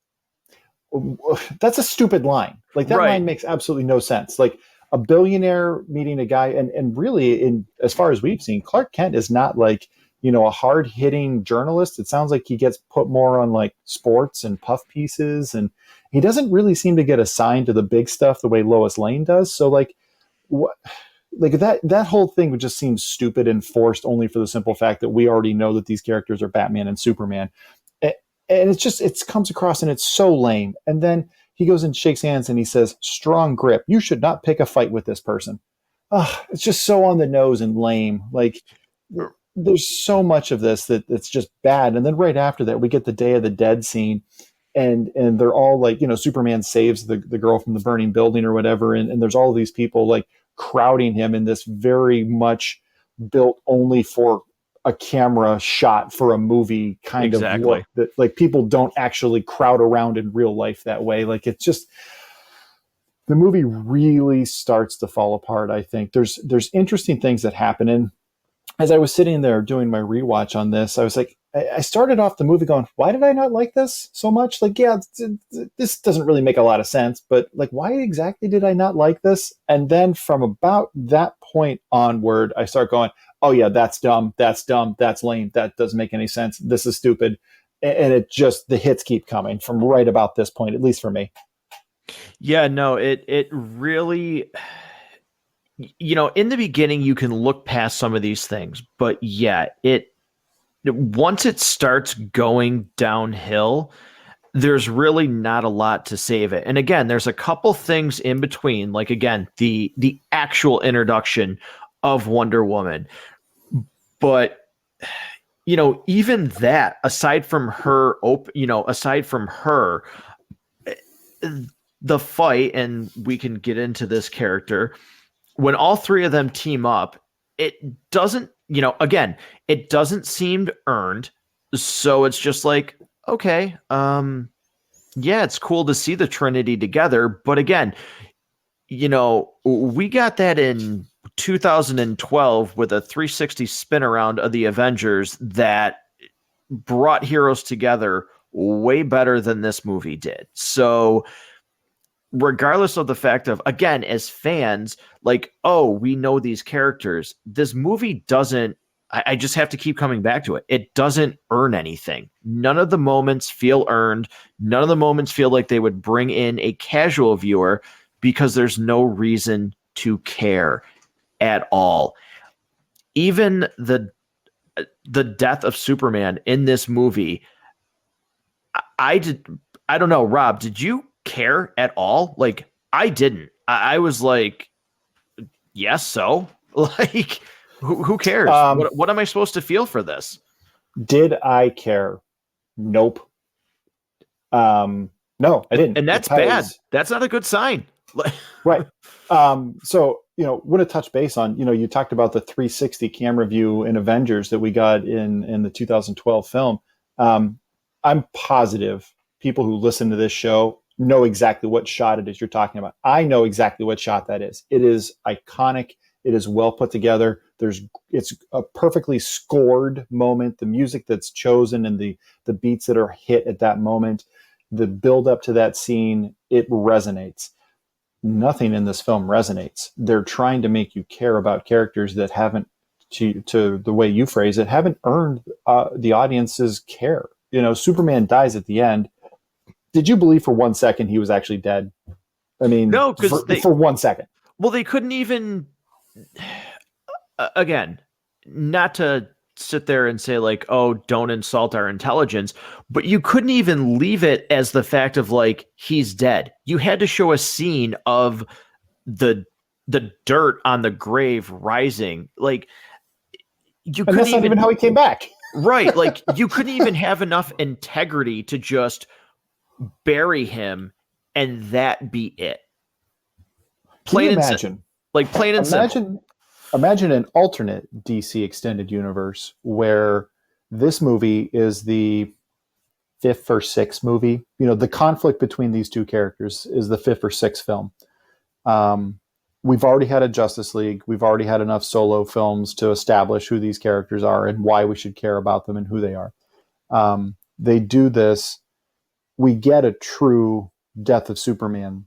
That's a stupid line. Like, that line makes absolutely no sense. Like, a billionaire meeting a guy, and really, as far as we've seen, Clark Kent is not like, a hard-hitting journalist. It sounds like he gets put more on like sports and puff pieces, and he doesn't really seem to get assigned to the big stuff the way Lois Lane does. So that whole thing would just seem stupid and forced only for the simple fact that we already know that these characters are Batman and Superman. And it comes across and it's so lame. And then he goes and shakes hands and he says, strong grip. You should not pick a fight with this person. It's just so on the nose and lame. Like, there's so much of this that's just bad. And then right after that, we get the Day of the Dead scene. And they're all like, Superman saves the girl from the burning building or whatever. And there's all these people like crowding him in this very much built only for a camera shot for a movie kind of look that, like, people don't actually crowd around in real life that way. Like, it's just, the movie really starts to fall apart. I think there's interesting things that happen. And as I was sitting there doing my rewatch on this, I was like, I started off the movie going, why did I not like this so much? Like, yeah, this doesn't really make a lot of sense, but like, why exactly did I not like this? And then from about that point onward, I start going, oh yeah, that's dumb, that's lame, that doesn't make any sense, this is stupid. And it just, the hits keep coming from right about this point, at least for me.
Yeah, no, it really, in the beginning, you can look past some of these things, but yeah, once it starts going downhill, there's really not a lot to save it. And again, there's a couple things in between, like again, the actual introduction of Wonder Woman. But even that, aside from her, the fight, and we can get into this character, when all three of them team up, it doesn't, again, it doesn't seem earned. So it's just like, okay, yeah, it's cool to see the Trinity together. But again, we got that in 2012 with a 360 spin around of the Avengers that brought heroes together way better than this movie did. So regardless of the fact of, again, as fans, like, oh, we know these characters, this movie doesn't, I just have to keep coming back to it. It doesn't earn anything. None of the moments feel earned. None of the moments feel like they would bring in a casual viewer, because there's no reason to care at all. Even the death of Superman in this movie, I don't know, Rob, did you care at all? Like, I didn't. I was like, yes, so like, who cares? What am I supposed to feel for this?
Did I care? Nope. No, I didn't.
And that's bad. That's not a good sign.
Right. So, want to touch base on, you talked about the 360 camera view in Avengers that we got in the 2012 film. I'm positive people who listen to this show know exactly what shot it is you're talking about. I know exactly what shot that is. It is iconic. It is well put together. It's a perfectly scored moment. The music that's chosen and the beats that are hit at that moment, the build up to that scene, it resonates. Nothing in this film resonates. They're trying to make you care about characters that haven't, to the way you phrase it, haven't earned the audience's care. Superman dies at the end. Did you believe for 1 second he was actually dead? I mean,
no, because
for 1 second.
Well, they couldn't even. Again, not to sit there and say like, oh, don't insult our intelligence, but you couldn't even leave it as the fact of like, he's dead. You had to show a scene of the dirt on the grave rising. Like, you couldn't
that's not even how he came back.
Right. Like, you couldn't even have enough integrity to just bury him and that be it.
Plain and simple.
Like, plain and simple.
Imagine an alternate DC extended universe where this movie is the 5th or 6th movie. The conflict between these two characters is the 5th or 6th film. We've already had a Justice League. We've already had enough solo films to establish who these characters are and why we should care about them and who they are. They do this. We get a true death of Superman.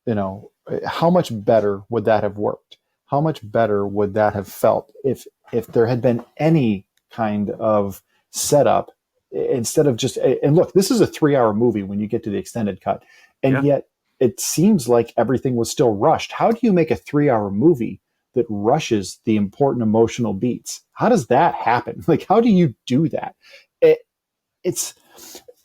How much better would that have worked? How much better would that have felt if there had been any kind of setup instead of just, and look, this is a 3-hour movie when you get to the extended cut. And yet it seems like everything was still rushed. How do you make a 3-hour movie that rushes the important emotional beats? How does that happen? Like, how do you do that?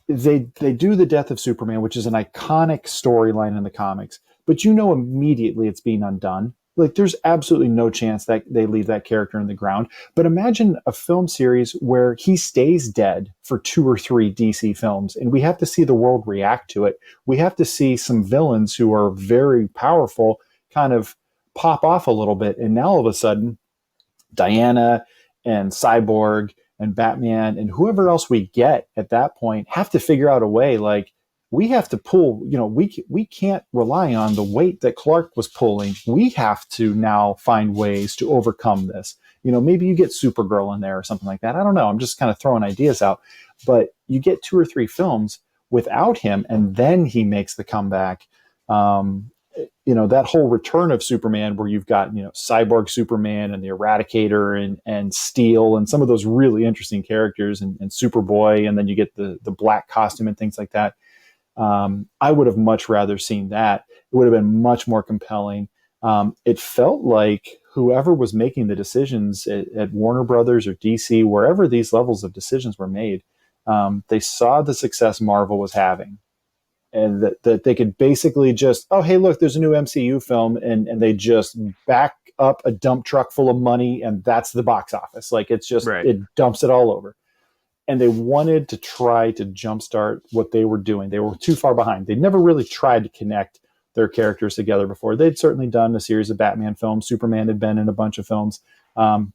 They do the death of Superman, which is an iconic storyline in the comics, but immediately it's being undone. Like, there's absolutely no chance that they leave that character in the ground. But imagine a film series where he stays dead for 2 or 3 DC films, and we have to see the world react to it. We have to see some villains who are very powerful kind of pop off a little bit. And now all of a sudden, Diana and Cyborg and Batman and whoever else we get at that point have to figure out a way, like, we have to pull, we can't rely on the weight that Clark was pulling. We have to now find ways to overcome this. Maybe you get Supergirl in there or something like that. I don't know. I'm just kind of throwing ideas out. But you get 2 or 3 films without him, and then he makes the comeback. That whole return of Superman where you've got, Cyborg Superman and the Eradicator and Steel and some of those really interesting characters and Superboy, and then you get the black costume and things like that. I would have much rather seen that. It would have been much more compelling. It felt like whoever was making the decisions at Warner Brothers or DC, wherever these levels of decisions were made, They saw the success Marvel was having, and that they could basically just, oh, hey, look, there's a new MCU film, and they just back up a dump truck full of money, and that's the box office. Like, it's just,
Right.
it dumps it all over. And they wanted to try to jumpstart what they were doing. They were too far behind. They never really tried to connect their characters together before. They'd certainly done a series of Batman films. Superman had been in a bunch of films.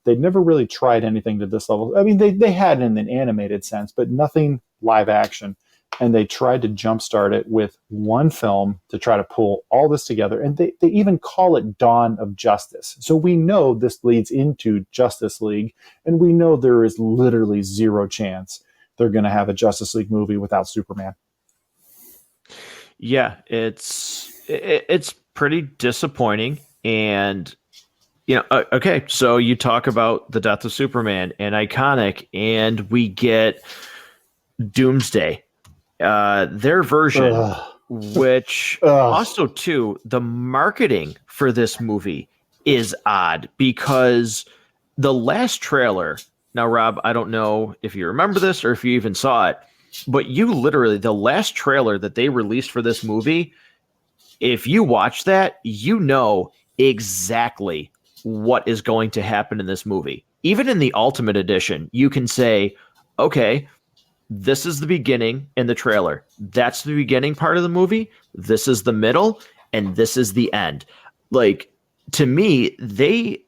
They'd never really tried anything to this level. I mean, they had in an animated sense, but nothing live action. And they tried to jumpstart it with one film to try to pull all this together. And they even call it Dawn of Justice. So we know this leads into Justice League, and we know there is literally zero chance they're going to have a Justice League movie without Superman.
Yeah, it's pretty disappointing. And okay, so you talk about the death of Superman and iconic, and we get Doomsday, their version, which also too, the marketing for this movie is odd, because the last trailer, now Rob, I don't know if you remember this or if you even saw it, but you literally, the last trailer that they released for this movie, if you watch that, you know exactly what is going to happen in this movie. Even in the Ultimate Edition, you can say, okay, this is the beginning in the trailer. That's the beginning part of the movie. This is the middle, and this is the end. Like, to me, they,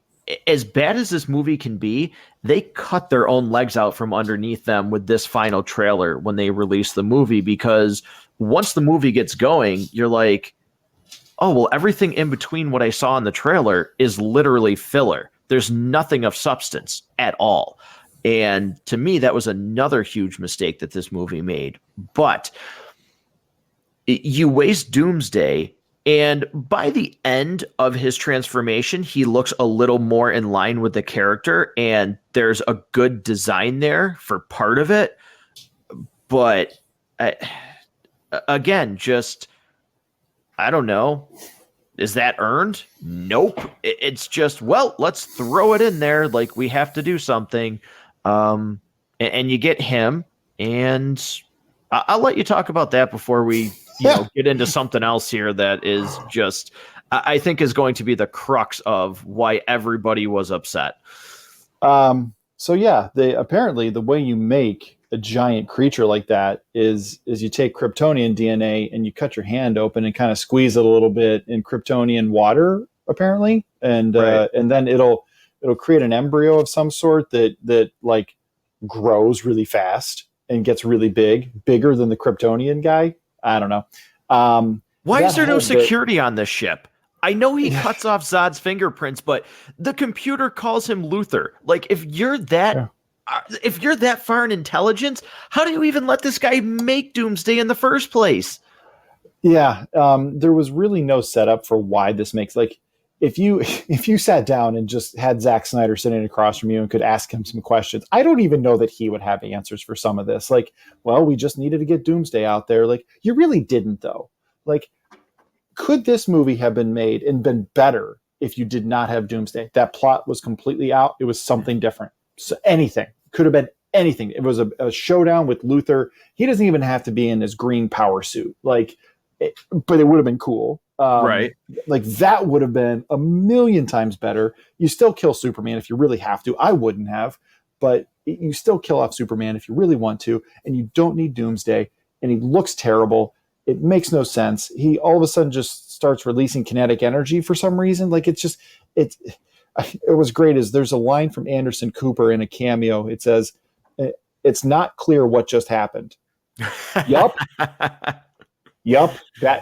as bad as this movie can be, they cut their own legs out from underneath them with this final trailer when they released the movie, because once the movie gets going, you're like, oh, well, everything in between what I saw in the trailer is literally filler. There's nothing of substance at all. And to me, that was another huge mistake that this movie made. But you waste Doomsday, and by the end of his transformation, he looks a little more in line with the character, and there's a good design there for part of it. But again, just, I don't know. Is that earned? Nope. It's just, well, let's throw it in there. Like, we have to do something. And you get him, and I'll let you talk about that before we get into something else here that is just, I think, is going to be the crux of why everybody was upset.
So yeah, apparently the way you make a giant creature like that is you take Kryptonian DNA and you cut your hand open and kind of squeeze it a little bit in Kryptonian water, apparently, and
Right.
And then it'll create an embryo of some sort that like grows really fast and gets really bigger than the Kryptonian guy. I don't know.
Why is there no security on this ship? I know he cuts off Zod's fingerprints, but the computer calls him Luthor. Like, if you're that far in intelligence, how do you even let this guy make Doomsday in the first place?
Yeah, there was really no setup for why this makes, like, if you sat down and just had Zack Snyder sitting across from you and could ask him some questions, I don't even know that he would have answers for some of this. Like, well, we just needed to get Doomsday out there. Like, you really didn't, though. Like, could this movie have been made and been better if you did not have Doomsday? That plot was completely out. It was something different. So anything. Could have been anything. It was a showdown with Luthor. He doesn't even have to be in his green power suit. But it would have been cool.
Right.
Like, that would have been a million times better. You still kill Superman if you really have to. I wouldn't have, but you still kill off Superman if you really want to, and you don't need Doomsday, and he looks terrible. It makes no sense. He all of a sudden just starts releasing kinetic energy for some reason. Like, it was great. Is there's a line from Anderson Cooper in a cameo. It says, "It's not clear what just happened." Yup. Yup.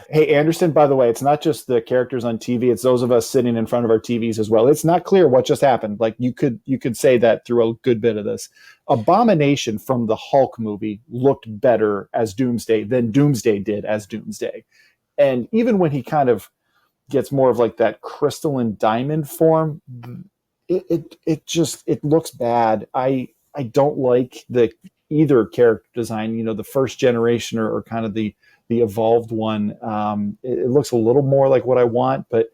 Hey, Anderson, by the way, it's not just the characters on TV. It's those of us sitting in front of our TVs as well. It's not clear what just happened. Like, you could say that through a good bit of this. Abomination from the Hulk movie looked better as Doomsday than Doomsday did as Doomsday. And even when he kind of gets more of like that crystalline diamond form, it looks bad. I don't like either character design, the first generation or kind of the evolved one. It looks a little more like what I want, but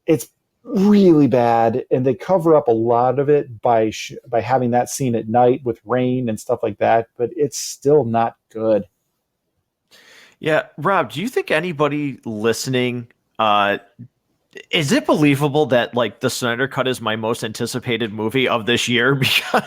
it's really bad, and they cover up a lot of it by having that scene at night with rain and stuff like that, but it's still not good.
Yeah, Rob, do you think anybody listening, uh, is it believable that like the Snyder Cut is my most anticipated movie of this year? Because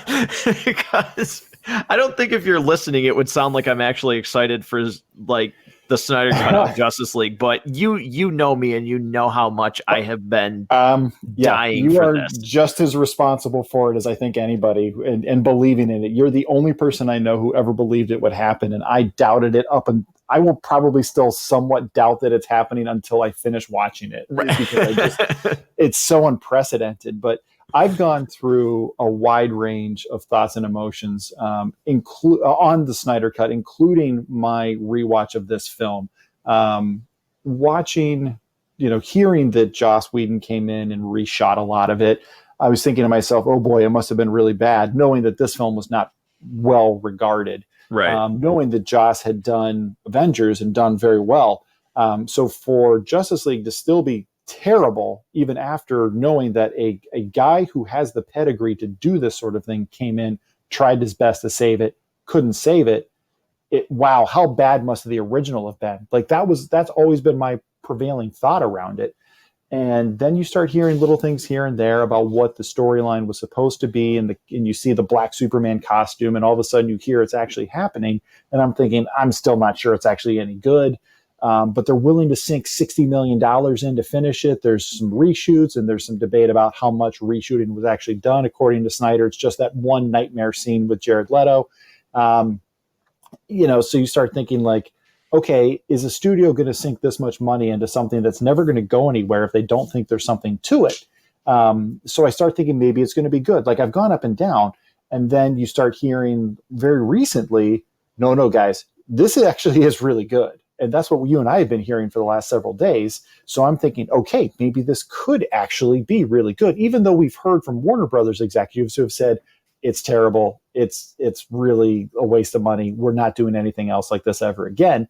I don't think if you're listening, it would sound like I'm actually excited for like the Snyder Cut of Justice League. But you know me, and you know how much I have been
Yeah,
dying
you
for
are
this.
just as responsible for it as I think anybody, and believing in it. You're the only person I know who ever believed it would happen, and I doubted it up, and I will probably still somewhat doubt that it's happening until I finish watching it, because it's so unprecedented. But I've gone through a wide range of thoughts and emotions, on the Snyder Cut, including my rewatch of this film. Watching, hearing that Joss Whedon came in and reshot a lot of it, I was thinking to myself, oh boy, it must have been really bad, knowing that this film was not well regarded.
Right.
Knowing that Joss had done Avengers and done very well. So for Justice League to still be terrible, even after knowing that a guy who has the pedigree to do this sort of thing came in, tried his best to save it, couldn't save it. Wow, how bad must the original have been? Like that's always been my prevailing thought around it. And then you start hearing little things here and there about what the storyline was supposed to be, and you see the black Superman costume, and all of a sudden you hear it's actually happening, and I'm thinking, I'm still not sure it's actually any good. But they're willing to sink $60 million in to finish it. There's some reshoots, and there's some debate about how much reshooting was actually done. According to Snyder, it's just that one nightmare scene with Jared Leto. So you start thinking like, okay, is a studio going to sink this much money into something that's never going to go anywhere if they don't think there's something to it? So I start thinking maybe it's going to be good. Like I've gone up and down, and then you start hearing very recently, no, guys, this actually is really good. And that's what you and I have been hearing for the last several days. So I'm thinking, okay, maybe this could actually be really good, even though we've heard from Warner Brothers executives who have said, it's terrible. It's really a waste of money. We're not doing anything else like this ever again.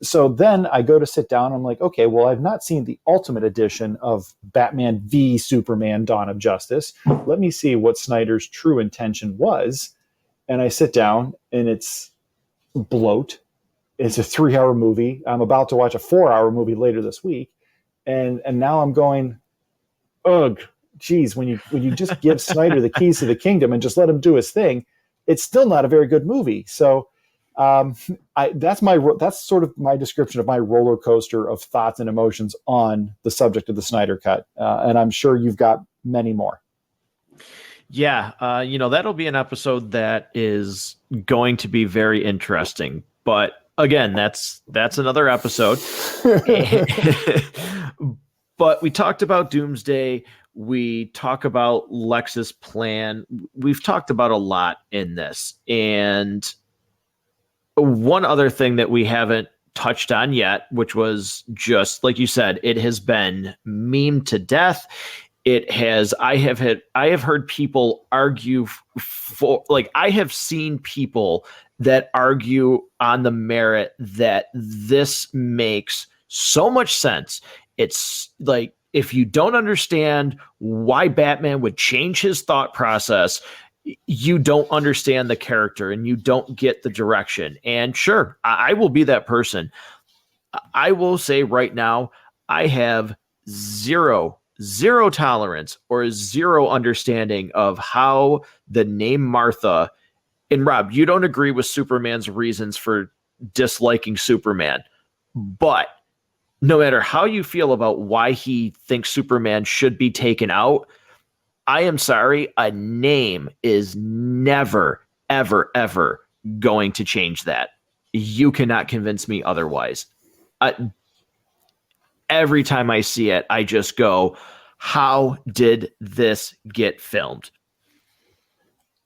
So then I go to sit down. I'm like, okay, well, I've not seen the ultimate edition of Batman v Superman: Dawn of Justice. Let me see what Snyder's true intention was. And I sit down, and it's bloat. It's a 3-hour movie. I'm about to watch a 4-hour movie later this week. And now I'm going, ugh, geez, when you just give Snyder the keys to the kingdom and just let him do his thing, it's still not a very good movie. So that's sort of my description of my roller coaster of thoughts and emotions on the subject of the Snyder Cut. And I'm sure you've got many more.
Yeah, that'll be an episode that is going to be very interesting. But again, that's another episode. But we talked about Doomsday. We talk about Lex's plan. We've talked about a lot in this. And one other thing that we haven't touched on yet, which was just like you said, it has been memed to death. I have heard people argue for, like, I have seen people that argue on the merit that this makes so much sense. It's like, if you don't understand why Batman would change his thought process, you don't understand the character and you don't get the direction. And sure, I will be that person. I will say right now, I have zero tolerance or zero understanding of how the name Martha, and Rob, you don't agree with Superman's reasons for disliking Superman, but no matter how you feel about why he thinks Superman should be taken out, I am sorry, a name is never, ever, ever going to change that. You cannot convince me otherwise. Every time I see it, I just go, how did this get filmed?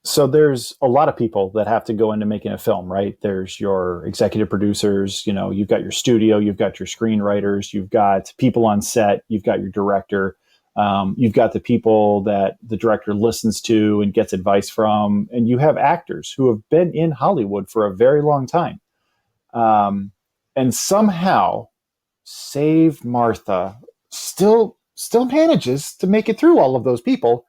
So there's a lot of people that have to go into making a film, right? There's your executive producers, you've got your studio, you've got your screenwriters, you've got people on set, you've got your director, you've got the people that the director listens to and gets advice from, and you have actors who have been in Hollywood for a very long time. And somehow Save Martha still still manages to make it through all of those people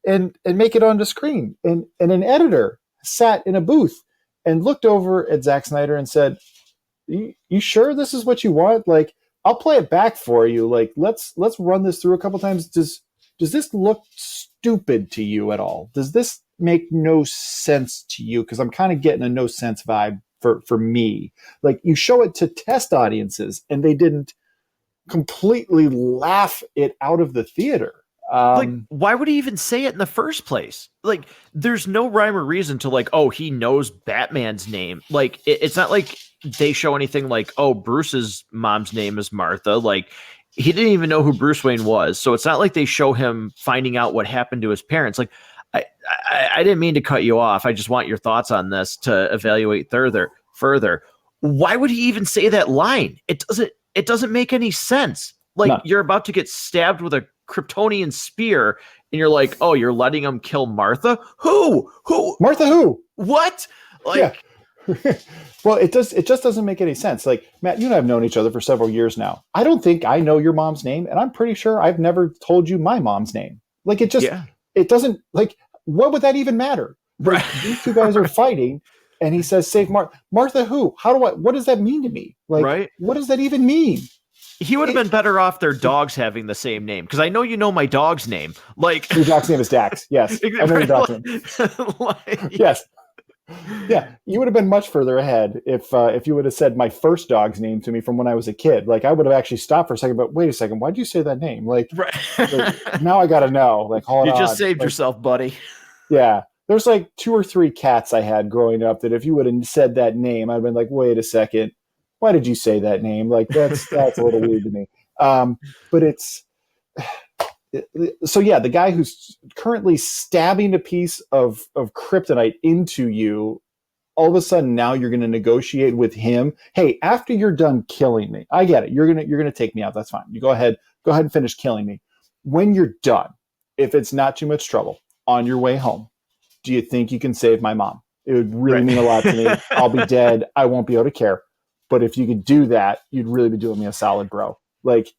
and make it onto screen. And an editor sat in a booth and looked over at Zack Snyder and said, you sure this is what you want? Like, I'll play it back for you. Like, let's run this through a couple times. Does this look stupid to you at all? Does this make no sense to you? Because I'm kind of getting a no sense vibe for me. Like, you show it to test audiences and they didn't completely laugh it out of the theater.
Like, why would he even say it in the first place? Like, there's no rhyme or reason to like, oh, he knows Batman's name. Like, it's not like they show anything like, oh, Bruce's mom's name is Martha. Like, he didn't even know who Bruce Wayne was. So it's not like they show him finding out what happened to his parents. Like, I didn't mean to cut you off. I just want your thoughts on this to evaluate further. Why would he even say that line? It doesn't make any sense. Like, no. You're about to get stabbed with a Kryptonian spear, and you're like, oh, you're letting him kill Martha? Who?
Martha who?
What? Like,
yeah. Well, it just doesn't make any sense. Like, Matt, you and I have known each other for several years now. I don't think I know your mom's name, and I'm pretty sure I've never told you my mom's name. Like, it doesn't, like, what would that even matter? Like, these two guys are fighting, and he says, save Martha who? What does that mean to me? Like, What does that even mean?
He would have been better off their dogs having the same name, because I know you know my dog's name. Like,
your dog's name is Dax. Yes, I know your dog's name. Yes, yeah. You would have been much further ahead if you would have said my first dog's name to me from when I was a kid. Like, I would have actually stopped for a second. But wait a second, why did you say that name? Like, now I got to know. Like, hold on.
You just saved yourself, buddy.
Yeah. There's like 2 or 3 cats I had growing up that if you would have said that name, I'd been like, wait a second. Why did you say that name? Like, that's a little weird to me. But so yeah, the guy who's currently stabbing a piece of kryptonite into you, all of a sudden now you're going to negotiate with him. Hey, after you're done killing me, I get it. You're gonna take me out. That's fine. You go ahead and finish killing me. When you're done, if it's not too much trouble, on your way home, do you think you can save my mom? It would really mean a lot to me. I'll be dead. I won't be able to care. But if you could do that, you'd really be doing me a solid, bro. Like,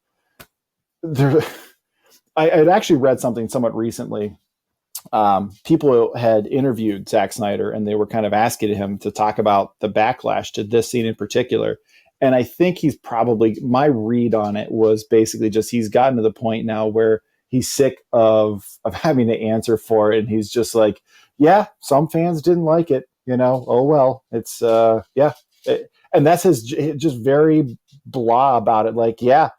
I had actually read something somewhat recently. People had interviewed Zack Snyder, and they were kind of asking him to talk about the backlash to this scene in particular. And I think he's probably, my read on it was basically just he's gotten to the point now where he's sick of having to answer for it. And he's just like, yeah, some fans didn't like it. Oh, well, it's, yeah. And that's his just very blah about it. Like, yeah,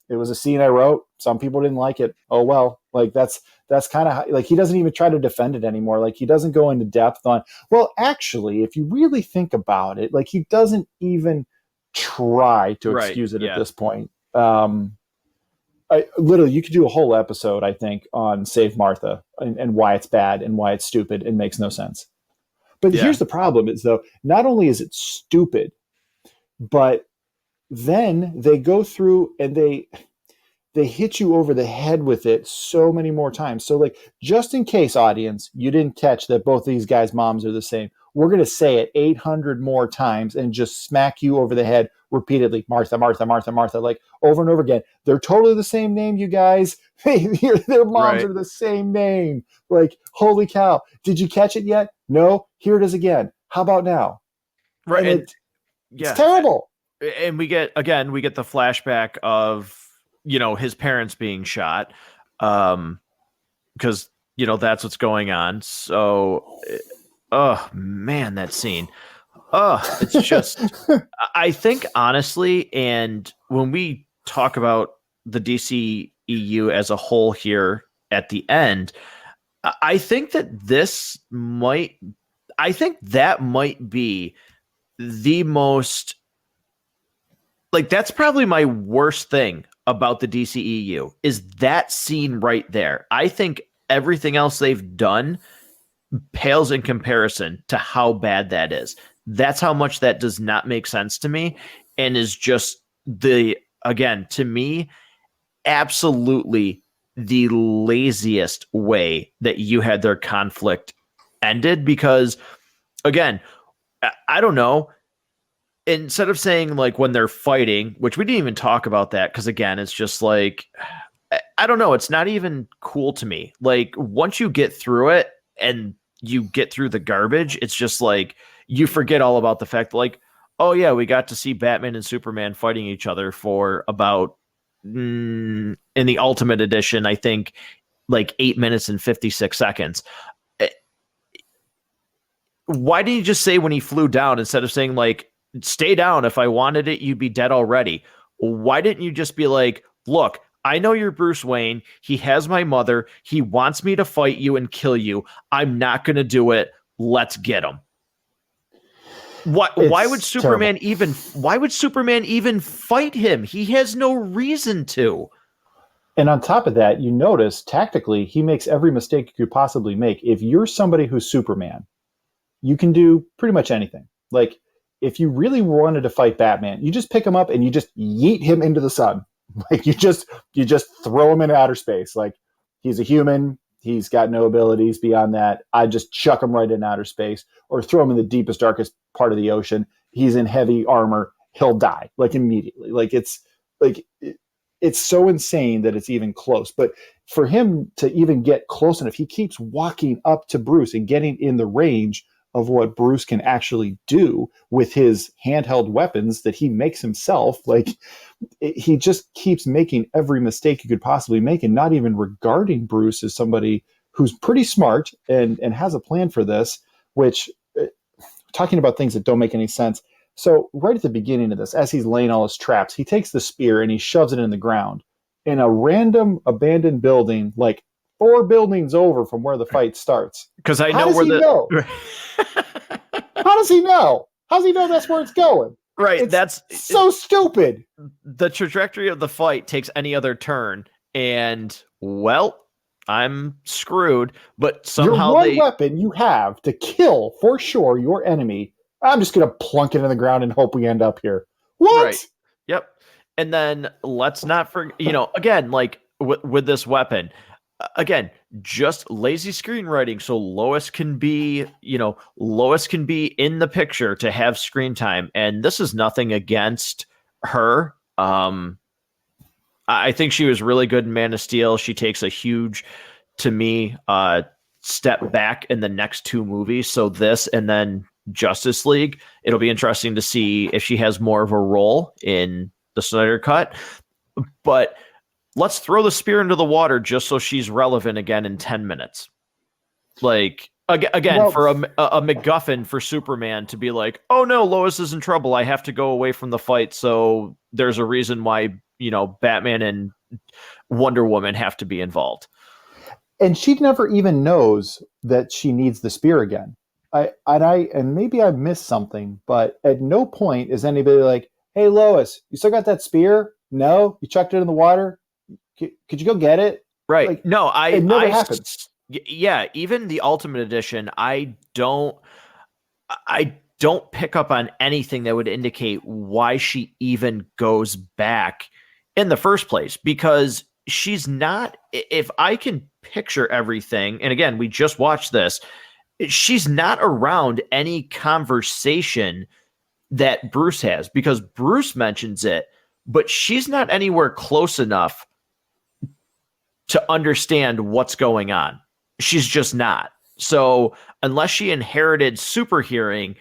it was a scene I wrote. Some people didn't like it. Oh, well, like that's kind of like, he doesn't even try to defend it anymore. Like, he doesn't go into depth on, well, actually, if you really think about it, like, he doesn't even try to excuse it at this point. Literally, you could do a whole episode, I think, on Save Martha and why it's bad and why it's stupid and makes no sense. But here's the problem is, though, not only is it stupid, but then they go through and they hit you over the head with it so many more times. So, like, just in case, audience, you didn't catch that both these guys' moms are the same, we're going to say it 800 more times and just smack you over the head repeatedly. Martha, Martha, Martha, Martha, like over and over again. They're totally the same name, you guys. Their moms are the same name. Like, holy cow. Did you catch it yet? No. Here it is again. How about now?
Right.
It's terrible.
And we get the flashback of, his parents being shot. Because, that's what's going on. So, oh man, that scene. Oh, it's just, I think honestly, and when we talk about the DC EU as a whole here at the end, I think that might be the most, like, that's probably my worst thing about the DCEU is that scene right there. I think everything else they've done pales in comparison to how bad that is. That's how much that does not make sense to me, and is just again, to me, absolutely the laziest way that you had their conflict ended. Because, again, I don't know, instead of saying like when they're fighting, which we didn't even talk about that, because again, it's just like I don't know. It's not even cool to me. Like once you get through it and you get through the garbage, it's just like you forget all about the fact like, oh yeah, we got to see Batman and Superman fighting each other for about in the Ultimate Edition, I think like 8 minutes and 56 seconds. Why didn't you just say when he flew down instead of saying like, stay down. If I wanted it, you'd be dead already. Why didn't you just be like, look, I know you're Bruce Wayne. He has my mother. He wants me to fight you and kill you. I'm not going to do it. Let's get him. Why would Superman even fight him? He has no reason to.
And on top of that, you notice tactically, he makes every mistake you could possibly make. If you're somebody who's Superman, you can do pretty much anything. Like if you really wanted to fight Batman, you just pick him up and you just yeet him into the sun. Like you just throw him into outer space. Like he's a human. He's got no abilities beyond that. I just chuck him right in outer space or throw him in the deepest, darkest part of the ocean. He's in heavy armor. He'll die like immediately. Like it's so insane that it's even close. But for him to even get close enough, he keeps walking up to Bruce and getting in the range of what Bruce can actually do with his handheld weapons that he makes himself. Like he just keeps making every mistake you could possibly make and not even regarding Bruce as somebody who's pretty smart and has a plan for this, which talking about things that don't make any sense. So right at the beginning of this, as he's laying all his traps, he takes the spear and he shoves it in the ground in a random abandoned building, like 4 buildings over from where the fight starts.
Because I know where
know? How does he know? How does he know that's where it's going?
Right. That's
so stupid.
The trajectory of the fight takes any other turn, and well, I'm screwed. But somehow
your one weapon you have to kill for sure your enemy. I'm just gonna plunk it in the ground and hope we end up here. What?
Right. Yep. And then let's not forget. Again, like with this weapon. Again, just lazy screenwriting so Lois can be in the picture to have screen time. And this is nothing against her. I think she was really good in Man of Steel. She takes a huge, to me, step back in the next 2 movies. So this and then Justice League. It'll be interesting to see if she has more of a role in the Snyder Cut. But let's throw the spear into the water just so she's relevant again in 10 minutes. Like, again, for a MacGuffin for Superman to be like, oh no, Lois is in trouble. I have to go away from the fight. So there's a reason why, Batman and Wonder Woman have to be involved.
And she never even knows that she needs the spear again. And maybe I missed something, but at no point is anybody like, hey, Lois, you still got that spear? No? You chucked it in the water? Could you go get it?
Right.
Like,
no,
it never happens.
Yeah, even the Ultimate Edition, I don't pick up on anything that would indicate why she even goes back in the first place, because she's not, if I can picture everything, and again, we just watched this, she's not around any conversation that Bruce has, because Bruce mentions it, but she's not anywhere close enough to understand what's going on. She's just not. So unless she inherited super hearing,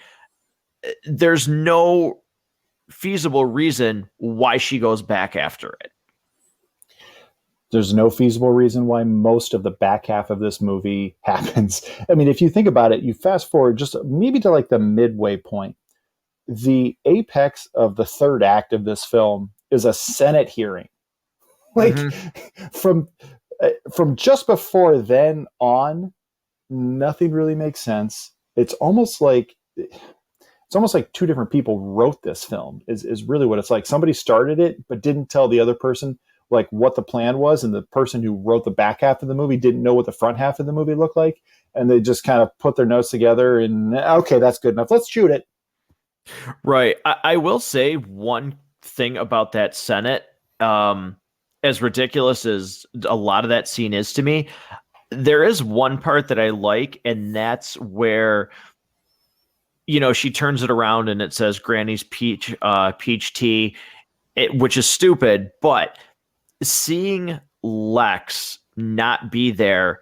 there's no feasible reason why she goes back after it.
There's no feasible reason why most of the back half of this movie happens. I mean, if you think about it, you fast forward just maybe to like the midway point. The apex of the third act of this film is a Senate hearing. Like from just before then on, nothing really makes sense. It's almost like 2 different people wrote this film is really what it's like. Somebody started it, but didn't tell the other person like what the plan was. And the person who wrote the back half of the movie didn't know what the front half of the movie looked like. And they just kind of put their notes together and okay, that's good enough. Let's shoot it.
Right. I will say one thing about that Senate, as ridiculous as a lot of that scene is to me, there is one part that I like, and that's where, she turns it around and it says Granny's peach tea, which is stupid, but seeing Lex not be there.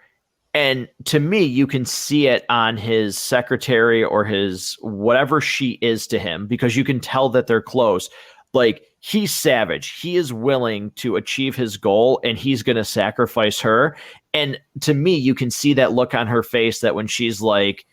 And to me, you can see it on his secretary or his whatever she is to him, because you can tell that they're close. Like, he's savage. He is willing to achieve his goal, and he's going to sacrifice her. And to me, you can see that look on her face that when she's like,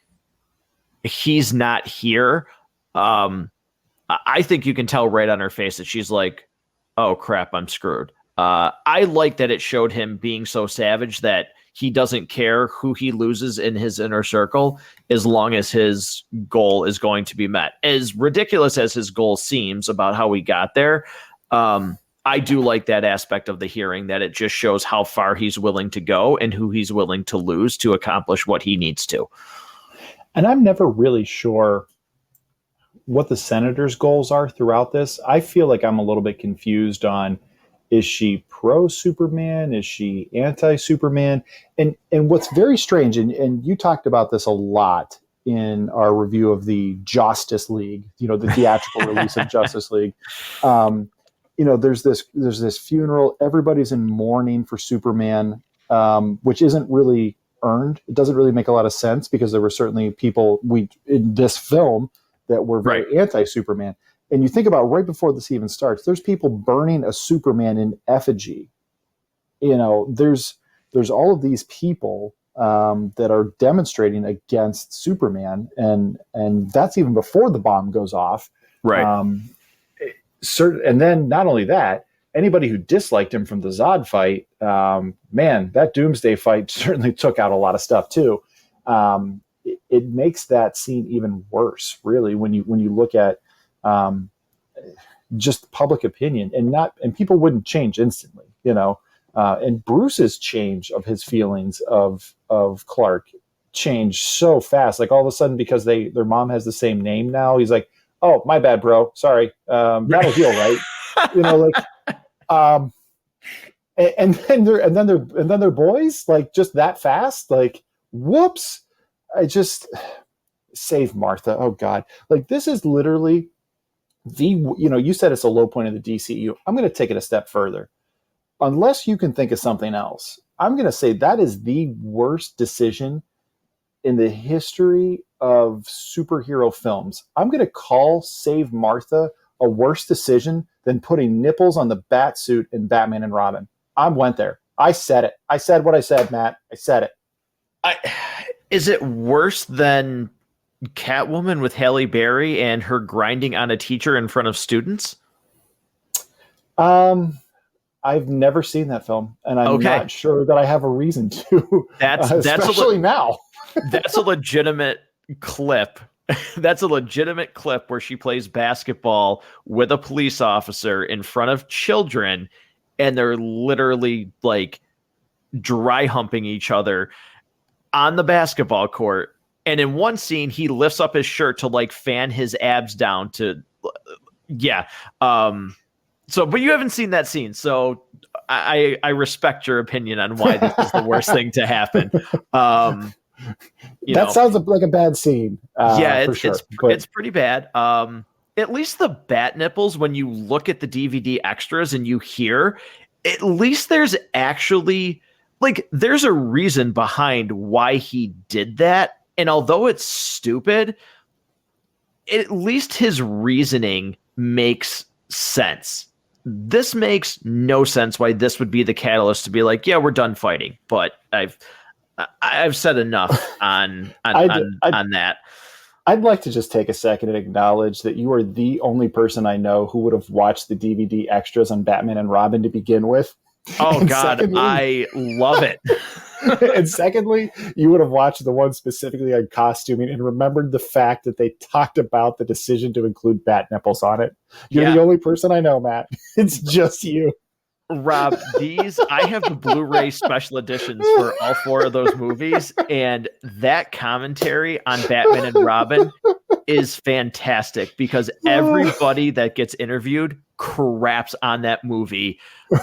he's not here. I think you can tell right on her face that she's like, oh crap, I'm screwed. I like that it showed him being so savage that he doesn't care who he loses in his inner circle as long as his goal is going to be met. As ridiculous as his goal seems about how we got there, I do like that aspect of the hearing, that it just shows how far he's willing to go and who he's willing to lose to accomplish what he needs to.
And I'm never really sure what the senator's goals are throughout this. I feel like I'm a little bit confused on, is she pro-Superman? Is she anti-Superman? And what's very strange, and you talked about this a lot in our review of the Justice League, the theatrical release of Justice League. There's this funeral. Everybody's in mourning for Superman, which isn't really earned. It doesn't really make a lot of sense, because there were certainly people in this film that were very anti-Superman. And you think about right before this even starts, there's people burning a Superman in effigy. There's all of these people that are demonstrating against Superman, and that's even before the bomb goes off.
Right.
And then not only that, anybody who disliked him from the Zod fight, man, that Doomsday fight certainly took out a lot of stuff too. It makes that scene even worse, really, when you look at just public opinion, and people wouldn't change instantly, and Bruce's change of his feelings of Clark changed so fast. Like, all of a sudden, because their mom has the same name now, he's like, oh, my bad, bro. Sorry. That'll heal, right? And then they're boys, like, just that fast. Like, whoops. I just save Martha. Oh God. Like, this is literally you said it's a low point of the DCU. I'm going to take it a step further. Unless you can think of something else, I'm going to say that is the worst decision in the history of superhero films. I'm going to call Save Martha a worse decision than putting nipples on the bat suit in Batman and Robin. I went there. I said it. I said what I said, Matt. I said it.
Is it worse than Catwoman with Halle Berry and her grinding on a teacher in front of students?
I've never seen that film, and I'm not sure that I have a reason to. Especially now.
That's a legitimate clip. That's a legitimate clip where she plays basketball with a police officer in front of children, and they're literally like dry humping each other on the basketball court. And in one scene, he lifts up his shirt to like fan his abs down to, but you haven't seen that scene. So I respect your opinion on why this is the worst thing to happen.
Sounds like a bad scene.
It's pretty bad. At least the bat nipples, when you look at the DVD extras and you hear, at least there's actually there's a reason behind why he did that. And although it's stupid, at least his reasoning makes sense. This makes no sense why this would be the catalyst to be like, yeah, we're done fighting. But I've said enough on that.
I'd like to just take a second and acknowledge that you are the only person I know who would have watched the DVD extras on Batman and Robin to begin with.
Oh, God, secondly, I love it.
And secondly, you would have watched the one specifically on costuming and remembered the fact that they talked about the decision to include bat nipples on it. You're the only person I know, Matt. It's just you.
Rob, I have the Blu-ray special editions for all four of those movies, and that commentary on Batman and Robin is fantastic because everybody that gets interviewed craps on that movie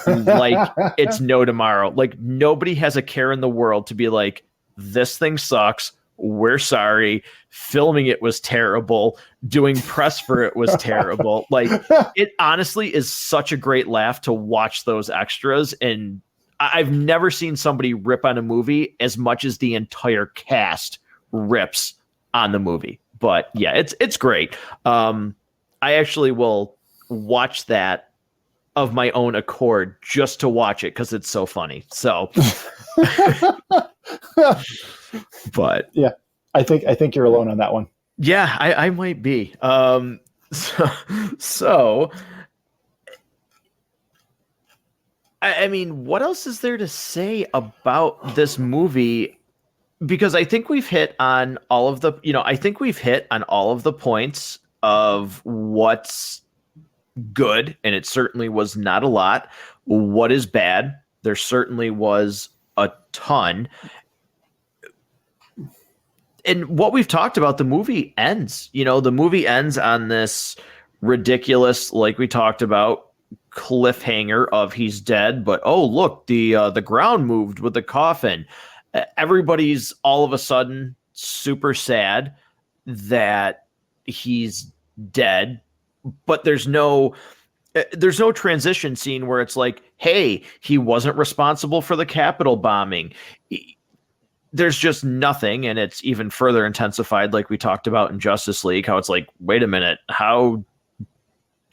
like it's no tomorrow. Like, nobody has a care in the world to be like, this thing sucks. We're sorry. Filming it was terrible. Doing press for it was terrible. Like, it honestly is such a great laugh to watch those extras. And I've never seen somebody rip on a movie as much as the entire cast rips on the movie. But yeah, it's great. I actually will watch that of my own accord just to watch it because it's so funny. So, but
Yeah, I think you're alone on that one.
yeah, I might be. So I mean, what else is there to say about this movie? Because I think we've hit on all of the, I think we've hit on all of the points of what's good, and it certainly was not a lot. What is bad? There certainly was a ton. And what we've talked about, the movie ends. The movie ends on this ridiculous, like we talked about, cliffhanger of he's dead, but oh look, the ground moved with the coffin. Everybody's all of a sudden super sad that he's dead, but there's no transition scene where it's like, hey, he wasn't responsible for the Capitol bombing. There's just nothing, and it's even further intensified, like we talked about in Justice League, how it's like, wait a minute, how?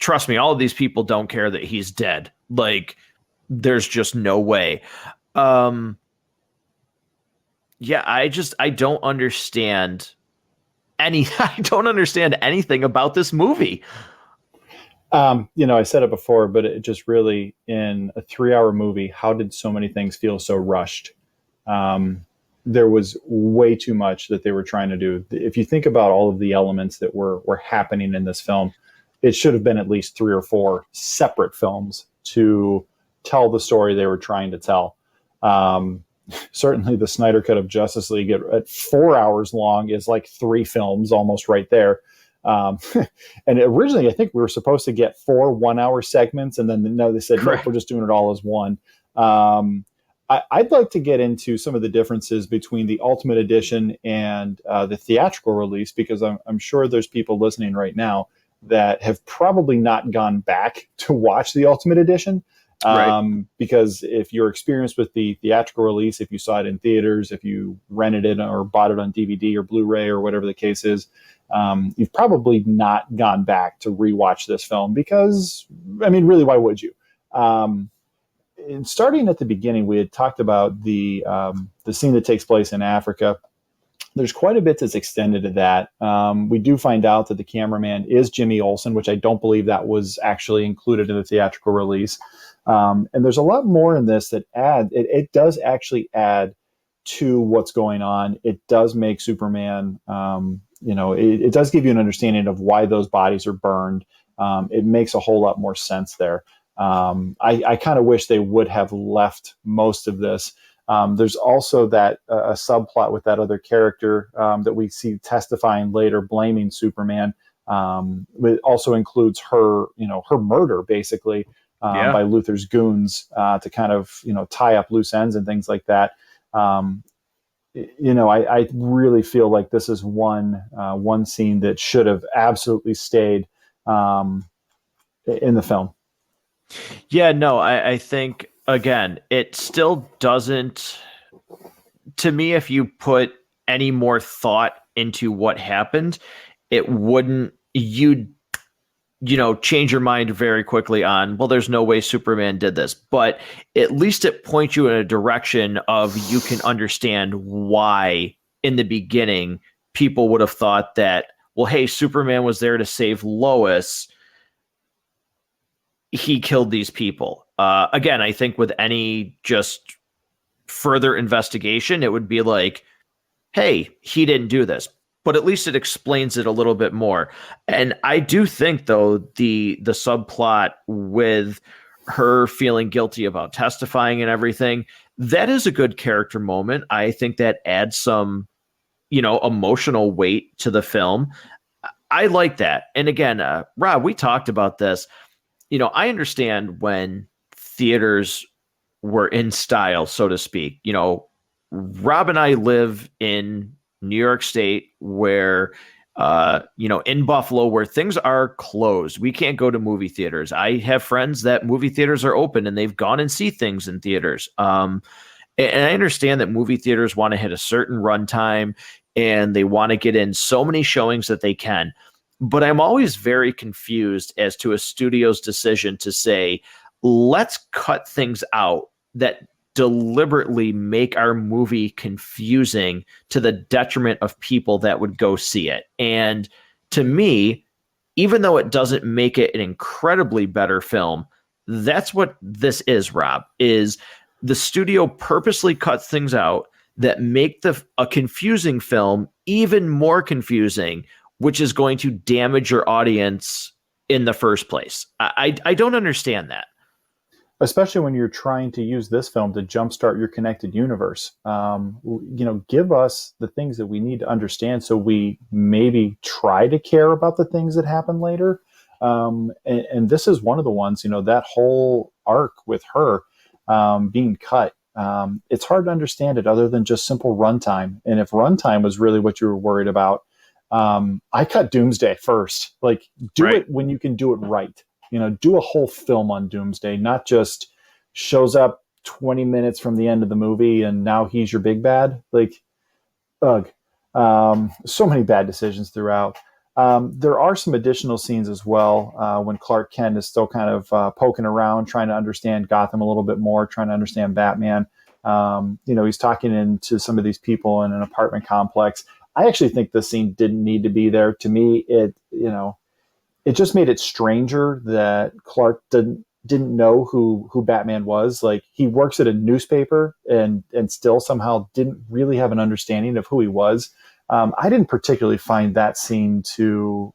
Trust me, all of these people don't care that he's dead. Like, there's just no way. Yeah, I don't understand I don't understand anything about this movie.
I said it before, but it just really, in a 3-hour movie, how did so many things feel so rushed? There was way too much that they were trying to do. If you think about all of the elements that were happening in this film, it should have been at least 3 or 4 separate films to tell the story they were trying to tell. Certainly the Snyder Cut of Justice League at 4 hours long is like 3 films almost right there. And originally, I think we were supposed to get 4 1-hour segments, and then no, they said, nope, we're just doing it all as one. I'd like to get into some of the differences between the Ultimate Edition and the theatrical release, because I'm sure there's people listening right now that have probably not gone back to watch the Ultimate Edition.
Right.
Because if you're experienced with the theatrical release, if you saw it in theaters, if you rented it or bought it on DVD or Blu-ray or whatever the case is, you've probably not gone back to rewatch this film because, I mean, really, why would you? And starting at the beginning, we had talked about the scene that takes place in Africa. There's quite a bit that's extended to that. We do find out that the cameraman is Jimmy Olsen, which I don't believe that was actually included in the theatrical release. And there's a lot more in this that it does actually add to what's going on. It does make Superman, it does give you an understanding of why those bodies are burned. It makes a whole lot more sense there. I kind of wish they would have left most of this. There's also that a subplot with that other character that we see testifying later, blaming Superman. It also includes her murder, basically, by Luthor's goons to kind of tie up loose ends and things like that. I really feel like this is one scene that should have absolutely stayed in the film.
Yeah, no, I think, again, it still doesn't, to me, if you put any more thought into what happened, it wouldn't, you'd, change your mind very quickly on, well, there's no way Superman did this. But at least it points you in a direction of, you can understand why in the beginning people would have thought that, well, hey, Superman was there to save Lois. He killed these people. Again, I think with any just further investigation, it would be like, hey, he didn't do this. But at least it explains it a little bit more. And I do think, though, the subplot with her feeling guilty about testifying and everything, that is a good character moment. I think that adds some, emotional weight to the film. I like that. And again, Rob, we talked about this. I understand when theaters were in style, so to speak. Rob and I live in New York State, where in Buffalo where things are closed. We can't go to movie theaters. I have friends that movie theaters are open and they've gone and see things in theaters. And I understand that movie theaters want to hit a certain runtime and they want to get in so many showings that they can. But I'm always very confused as to a studio's decision to say, let's cut things out that deliberately make our movie confusing to the detriment of people that would go see it. And to me, even though it doesn't make it an incredibly better film, that's what this is, Rob, is the studio purposely cuts things out that make a confusing film even more confusing, which is going to damage your audience in the first place. I don't understand that.
Especially when you're trying to use this film to jumpstart your connected universe. Give us the things that we need to understand so we maybe try to care about the things that happen later. And this is one of the ones, that whole arc with her being cut. It's hard to understand it other than just simple runtime. And if runtime was really what you were worried about, I cut Doomsday first. Like, do it when you can do it right. Do a whole film on Doomsday, not just shows up 20 minutes from the end of the movie and now he's your big bad. Like, ugh. So many bad decisions throughout. There are some additional scenes as well when Clark Kent is still kind of poking around, trying to understand Gotham a little bit more, trying to understand Batman. He's talking to some of these people in an apartment complex. I actually think this scene didn't need to be there. To me, it just made it stranger that Clark didn't know who Batman was. Like, he works at a newspaper and still somehow didn't really have an understanding of who he was. I didn't particularly find that scene to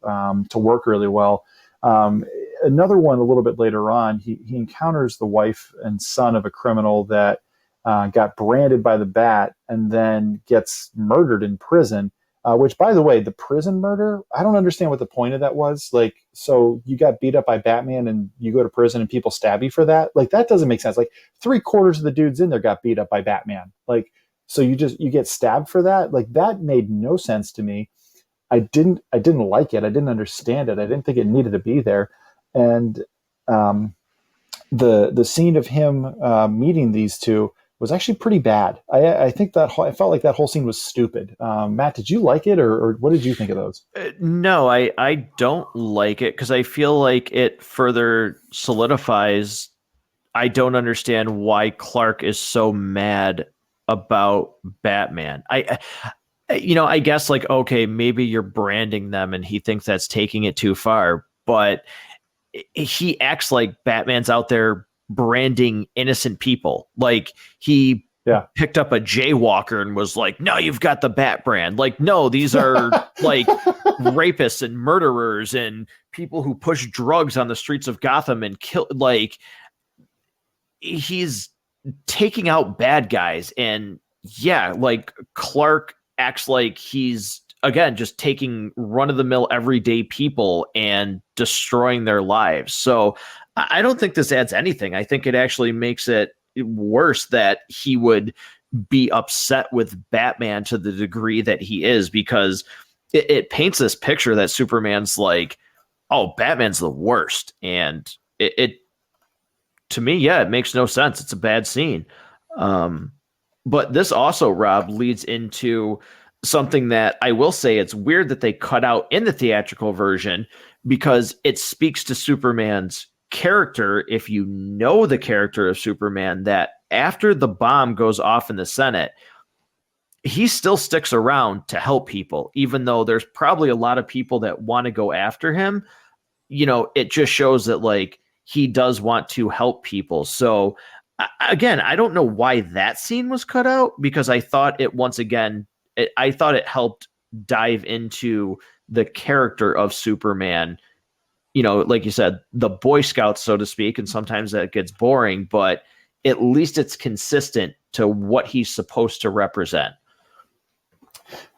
work really well. Another one a little bit later on, he encounters the wife and son of a criminal that got branded by the bat and then gets murdered in prison. Which, by the way, the prison murder, I don't understand what the point of that was. Like, so you got beat up by Batman and you go to prison and people stab you for that? Like, that doesn't make sense. Like, 3/4 of the dudes in there got beat up by Batman. Like, so you get stabbed for that? Like, that made no sense to me. I didn't like it. I didn't understand it. I didn't think it needed to be there. And the scene of him meeting these two was actually pretty bad. I think I felt like that whole scene was stupid. Matt, did you like it, or what did you think of those?
No, I don't like it because I feel like it further solidifies. I don't understand why Clark is so mad about Batman. I guess, like, okay, maybe you're branding them and he thinks that's taking it too far, but he acts like Batman's out there branding innocent people. Like, he picked up a jaywalker and was like, no, you've got the Bat brand. Like, no, these are like rapists and murderers and people who push drugs on the streets of Gotham and kill. Like, he's taking out bad guys. And like, Clark acts like he's, again, just taking run-of-the-mill everyday people and destroying their lives. So I don't think this adds anything. I think it actually makes it worse that he would be upset with Batman to the degree that he is, because it paints this picture that Superman's like, oh, Batman's the worst. And it to me, it makes no sense. It's a bad scene. But this also, Rob, leads into something that I will say it's weird that they cut out in the theatrical version, because it speaks to Superman's character. If you know the character of Superman, that after the bomb goes off in the Senate, he still sticks around to help people, even though there's probably a lot of people that want to go after him. It just shows that, like, he does want to help people. So again, I don't know why that scene was cut out, because I thought it, once again, I thought it helped dive into the character of Superman. Like you said, the Boy Scouts, so to speak, and sometimes that gets boring, but at least it's consistent to what he's supposed to represent.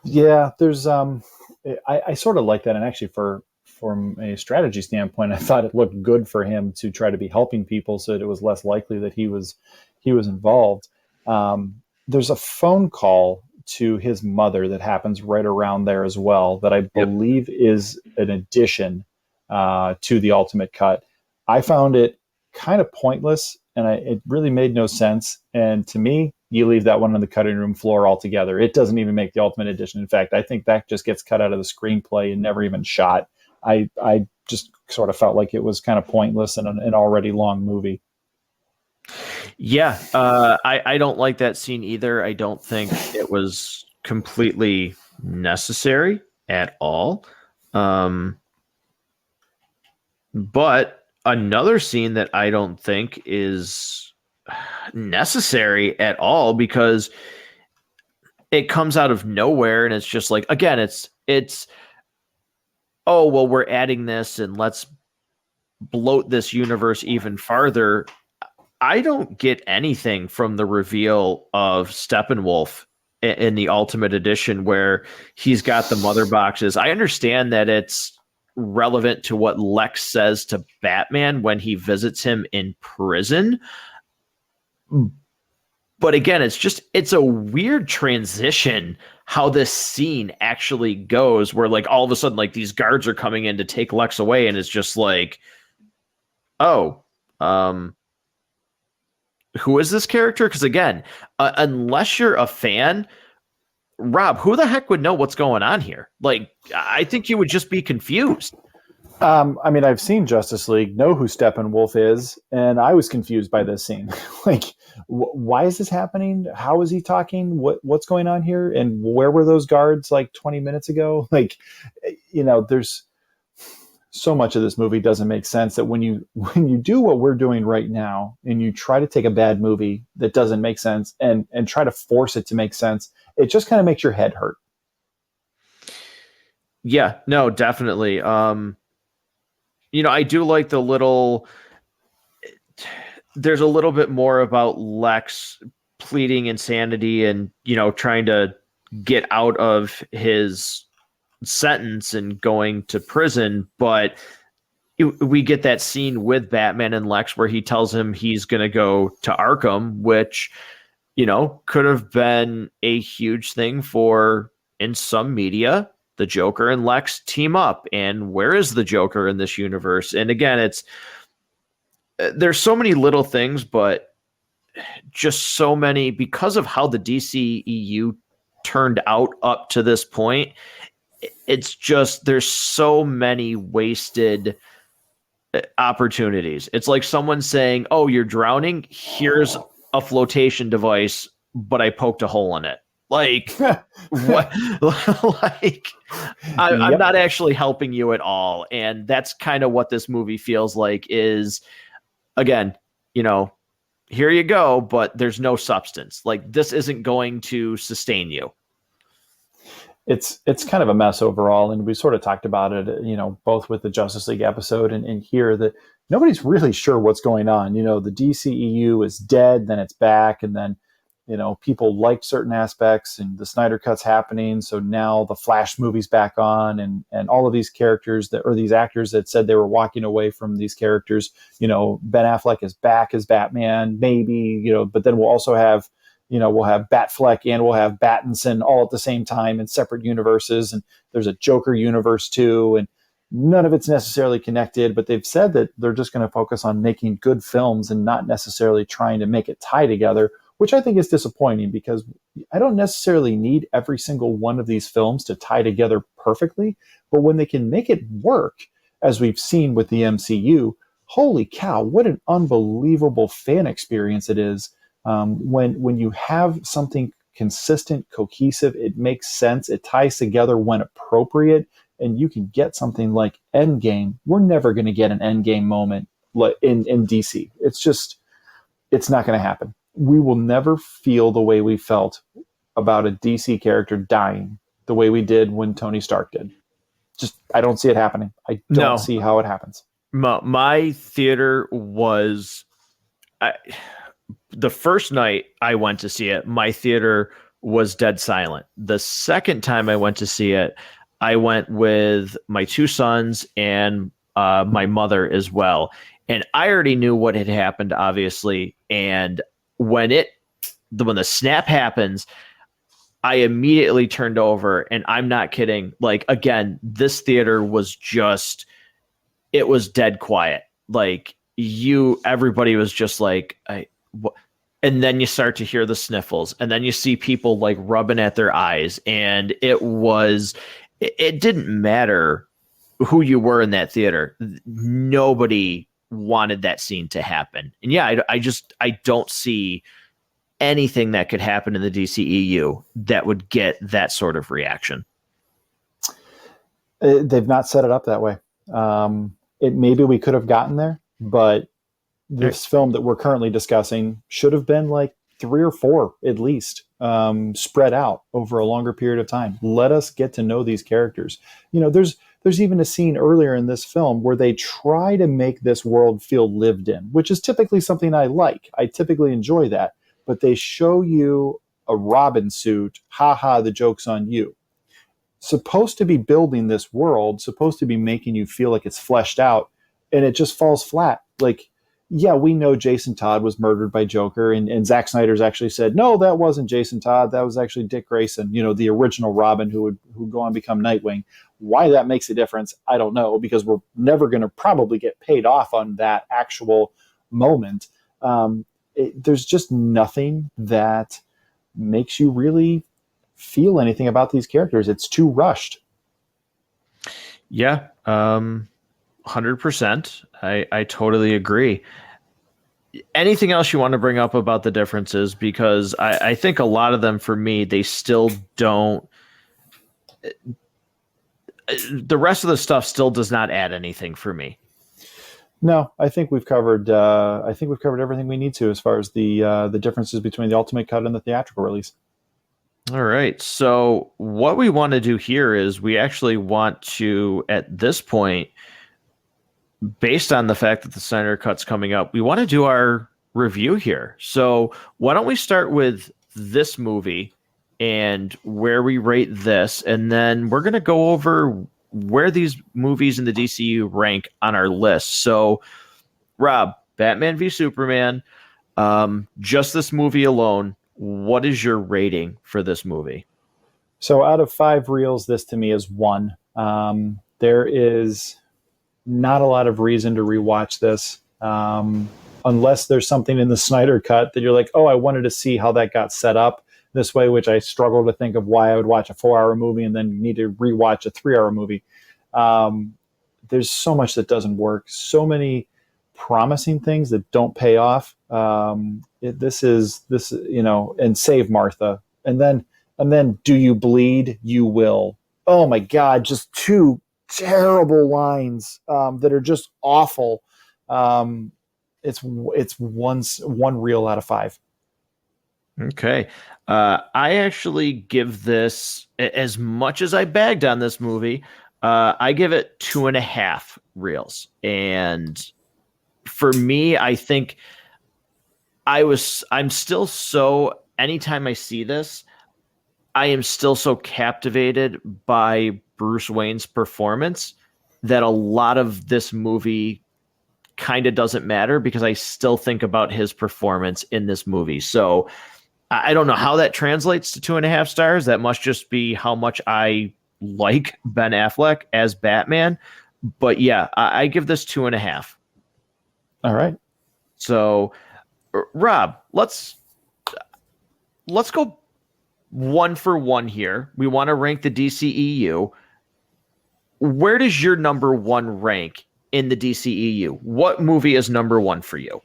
Yeah, there's I sort of like that, and actually from a strategy standpoint, I thought it looked good for him to try to be helping people, so that it was less likely that he was involved. There's a phone call to his mother that happens right around there as well, that I believe is an addition to the Ultimate Cut. I found it kind of pointless, and it really made no sense. And to me, you leave that one on the cutting room floor altogether. It doesn't even make the Ultimate Edition. In fact, I think that just gets cut out of the screenplay and never even shot. I just sort of felt like it was kind of pointless in an already long movie.
Yeah, I don't like that scene either. I don't think it was completely necessary at all. But another scene that I don't think is necessary at all, because it comes out of nowhere, and it's just like, again, it's oh, well, we're adding this and let's bloat this universe even farther. I don't get anything from the reveal of Steppenwolf in the Ultimate Edition, where he's got the mother boxes. I understand that it's relevant to what Lex says to Batman when he visits him in prison. But again, it's a weird transition how this scene actually goes, where like all of a sudden, like these guards are coming in to take Lex away, and it's just like, oh, who is this character? Because again, unless you're a fan, Rob, who the heck would know what's going on here? Like, I think you would just be confused.
I mean, I've seen Justice League, know who Steppenwolf is, and I was confused by this scene. Like, why is this happening? How is he talking? What's going on here? And where were those guards like 20 minutes ago? Like, there's so much of this movie doesn't make sense, that when you do what we're doing right now, and you try to take a bad movie that doesn't make sense and try to force it to make sense, it just kind of makes your head hurt.
Yeah, no, definitely. I do like there's a little bit more about Lex pleading insanity and, trying to get out of his sentence and going to prison. But we get that scene with Batman and Lex where he tells him he's going to go to Arkham, which, could have been a huge thing for, in some media, the Joker and Lex team up. And where is the Joker in this universe? And again, there's so many little things, but just so many, because of how the DCEU turned out up to this point. It's just, there's so many wasted opportunities. It's like someone saying, oh, you're drowning, here's a flotation device, but I poked a hole in it. Like, what? Like, I'm not actually helping you at all. And that's kind of what this movie feels like is, again, here you go, but there's no substance. Like, this isn't going to sustain you.
It's kind of a mess overall. And we sort of talked about it, both with the Justice League episode and here, that nobody's really sure what's going on. The DCEU is dead, then it's back, and then people liked certain aspects, and the Snyder Cut's happening. So now the Flash movie's back on, and all of these characters these actors that said they were walking away from these characters, Ben Affleck is back as Batman, maybe, but then we'll also have, we'll have Batfleck and we'll have Battinson all at the same time in separate universes. And there's a Joker universe too. And none of it's necessarily connected, but they've said that they're just going to focus on making good films and not necessarily trying to make it tie together, which I think is disappointing, because I don't necessarily need every single one of these films to tie together perfectly. But when they can make it work, as we've seen with the MCU, holy cow, what an unbelievable fan experience it is. When you have something consistent, cohesive, it makes sense, it ties together when appropriate, and you can get something like Endgame. We're never going to get an Endgame moment in DC. It's not going to happen. We will never feel the way we felt about a DC character dying the way we did when Tony Stark did. I don't see it happening. I don't see how it happens.
My theater was... the first night I went to see it, my theater was dead silent. The second time I went to see it, I went with my two sons and my mother as well. And I already knew what had happened, obviously. And when the snap happens, I immediately turned over, and I'm not kidding. Like, again, this theater was just, it was dead quiet. Like, everybody was just like, and then you start to hear the sniffles, and then you see people like rubbing at their eyes, and it didn't matter who you were in that theater. Nobody wanted that scene to happen. And yeah, I don't see anything that could happen in the DCEU that would get that sort of reaction.
They've not set it up that way. Maybe we could have gotten there, but this film that we're currently discussing should have been like 3 or 4 at least, spread out over a longer period of time. Let us get to know these characters. There's even a scene earlier in this film where they try to make this world feel lived in, which is typically something I like. I typically enjoy that. But they show you a Robin suit. The joke's on you. Supposed to be building this world, supposed to be making you feel like it's fleshed out, and it just falls flat. Like, yeah, we know Jason Todd was murdered by Joker, and Zack Snyder's actually said, no, that wasn't Jason Todd. That was actually Dick Grayson, the original Robin who would go on and become Nightwing. Why that makes a difference, I don't know, because we're never going to probably get paid off on that actual moment. There's just nothing that makes you really feel anything about these characters. It's too rushed.
Yeah, 100%. I totally agree. Anything else you want to bring up about the differences? Because I think a lot of them, for me, they still don't. The rest of the stuff still does not add anything for me.
No, I think we've covered. Everything we need to as far as the differences between the ultimate cut and the theatrical release.
All right. So what we want to do here is we actually want to, at this point, based on the fact that the Snyder Cut's coming up, we want to do our review here. So why don't we start with this movie and where we rate this, and then we're going to go over where these movies in the DCU rank on our list. So, Rob, Batman v Superman, just this movie alone, what is your rating for this movie?
So out of 5 reels, this to me is 1. There is not a lot of reason to rewatch this, unless there's something in the Snyder Cut that you're like, oh, I wanted to see how that got set up this way, which I struggle to think of why I would watch a 4-hour movie and then need to rewatch a 3-hour movie. There's so much that doesn't work. So many promising things that don't pay off. And save Martha. And then do you bleed? You will. Oh my God. Just 2 terrible lines, that are just awful. It's one reel out of 5.
Okay. I actually give this, as much as I bagged on this movie, I give it 2.5 reels. And for me, I think I'm still so, anytime I see this, I am still so captivated by Bruce Wayne's performance that a lot of this movie kind of doesn't matter, because I still think about his performance in this movie. So I don't know how that translates to 2.5 stars. That must just be how much I like Ben Affleck as Batman. But yeah, I give this 2.5.
All right.
So, Rob, let's go 1 for 1 here. We want to rank the DCEU. Where does your number 1 rank in the DCEU? What movie is number 1 for you?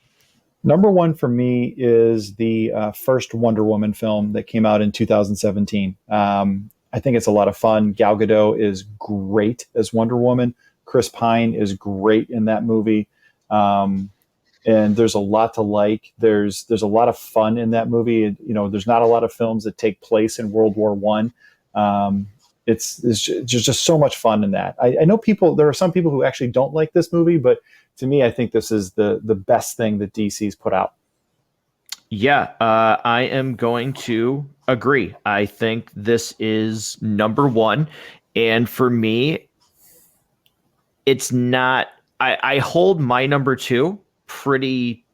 Number 1 for me is the first Wonder Woman film that came out in 2017. I think it's a lot of fun. Gal Gadot is great as Wonder Woman. Chris Pine is great in that movie. And there's a lot to like. There's a lot of fun in that movie. There's not a lot of films that take place in World War I. It's just so much fun in that. I know there are some people who actually don't like this movie, but to me, I think this is the best thing that DC's put out.
Yeah, I am going to agree. I think this is number 1. And for me, it's not, I hold my number 2 pretty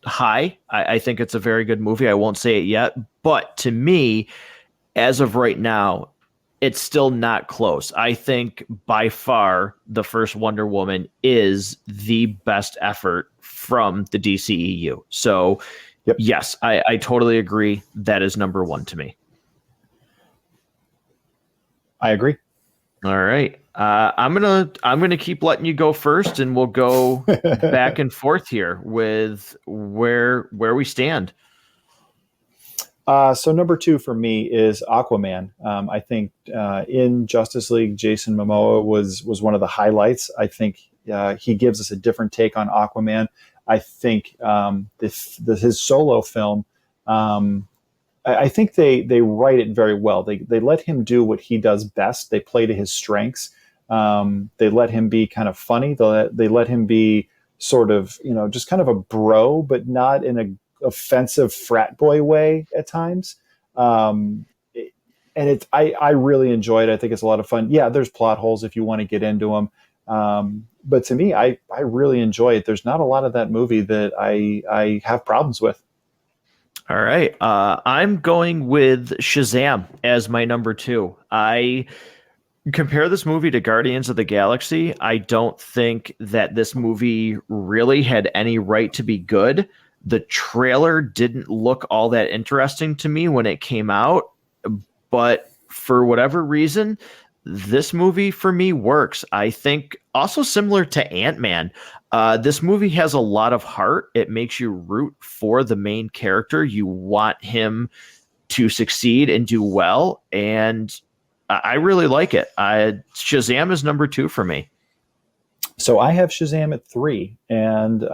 high. I think it's a very good movie. I won't say it yet, but to me, as of right now, it's still not close. I think by far the first Wonder Woman is the best effort from the DCEU. So,
Yep.
yes, I totally agree. That is number one to me.
I agree.
All right. I'm gonna keep letting you go first, and we'll go back and forth here with where we stand.
So number 2 for me is Aquaman. I think in Justice League, Jason Momoa was one of the highlights. I think he gives us a different take on Aquaman. I think his solo film. I think they write it very well. They let him do what he does best. They play to his strengths. They let him be kind of funny. They let him be sort of, just kind of a bro, but not in a offensive frat boy way at times. And I really enjoy it. I think it's a lot of fun. Yeah, there's plot holes if you want to get into them. But to me, I really enjoy it. There's not a lot of that movie that I have problems with.
All right. I'm going with Shazam as my number 2. I compare this movie to Guardians of the Galaxy. I don't think that this movie really had any right to be good. The trailer didn't look all that interesting to me when it came out, but for whatever reason, this movie for me works. I think also similar to Ant-Man, this movie has a lot of heart. It makes you root for the main character. You want him to succeed and do well, and I really like it. Shazam is number 2 for me.
So I have Shazam at 3, and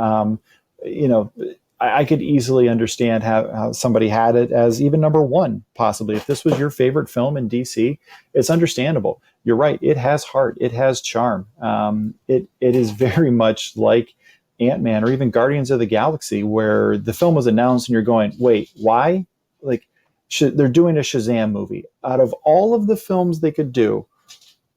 I could easily understand how somebody had it as even number 1, possibly. If this was your favorite film in DC, it's understandable. You're right. It has heart. It has charm. It is very much like Ant-Man or even Guardians of the Galaxy, where the film was announced and you're going, wait, why? Like, they're doing a Shazam movie. Out of all of the films they could do,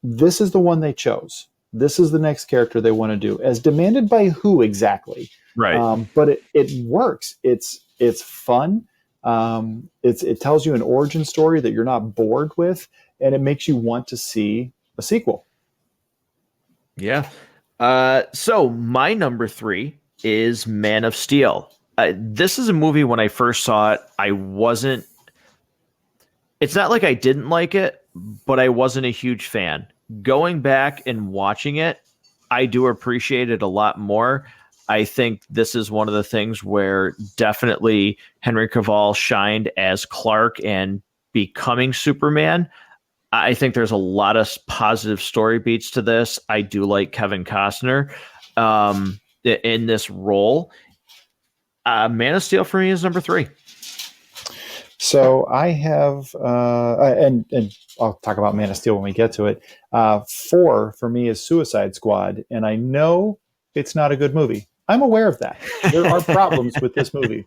this is the one they chose. This is the next character they want to do. As demanded by who exactly?
Right.
But it works. It's fun. It tells you an origin story that you're not bored with, and it makes you want to see a sequel.
Yeah. So my number 3 is Man of Steel. This is a movie when I first saw it, it's not like I didn't like it, but I wasn't a huge fan. Going back and watching it, I do appreciate it a lot more. I think this is one of the things where definitely Henry Cavill shined as Clark and becoming Superman. I think there's a lot of positive story beats to this. I do like Kevin Costner in this role. Man of Steel for me is number 3.
So I have, and I'll talk about Man of Steel when we get to it. 4 for me is Suicide Squad, and I know it's not a good movie. I'm aware of that. There are problems with this movie.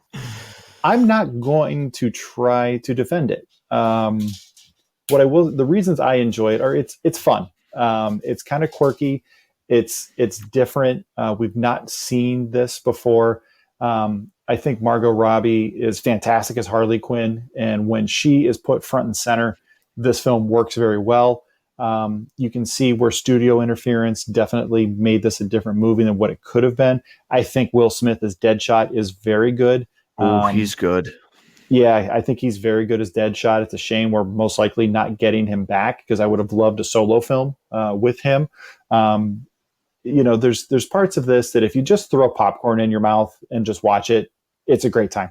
I'm not going to try to defend it. The reasons I enjoy it are it's fun. It's kind of quirky. It's different. We've not seen this before. I think Margot Robbie is fantastic as Harley Quinn, and when she is put front and center, this film works very well. You can see where studio interference definitely made this a different movie than what it could have been. I think Will Smith as Deadshot is very good.
He's good.
Yeah, I think he's very good as Deadshot. It's a shame we're most likely not getting him back because I would have loved a solo film with him. There's parts of this that if you just throw popcorn in your mouth and just watch it, it's a great time.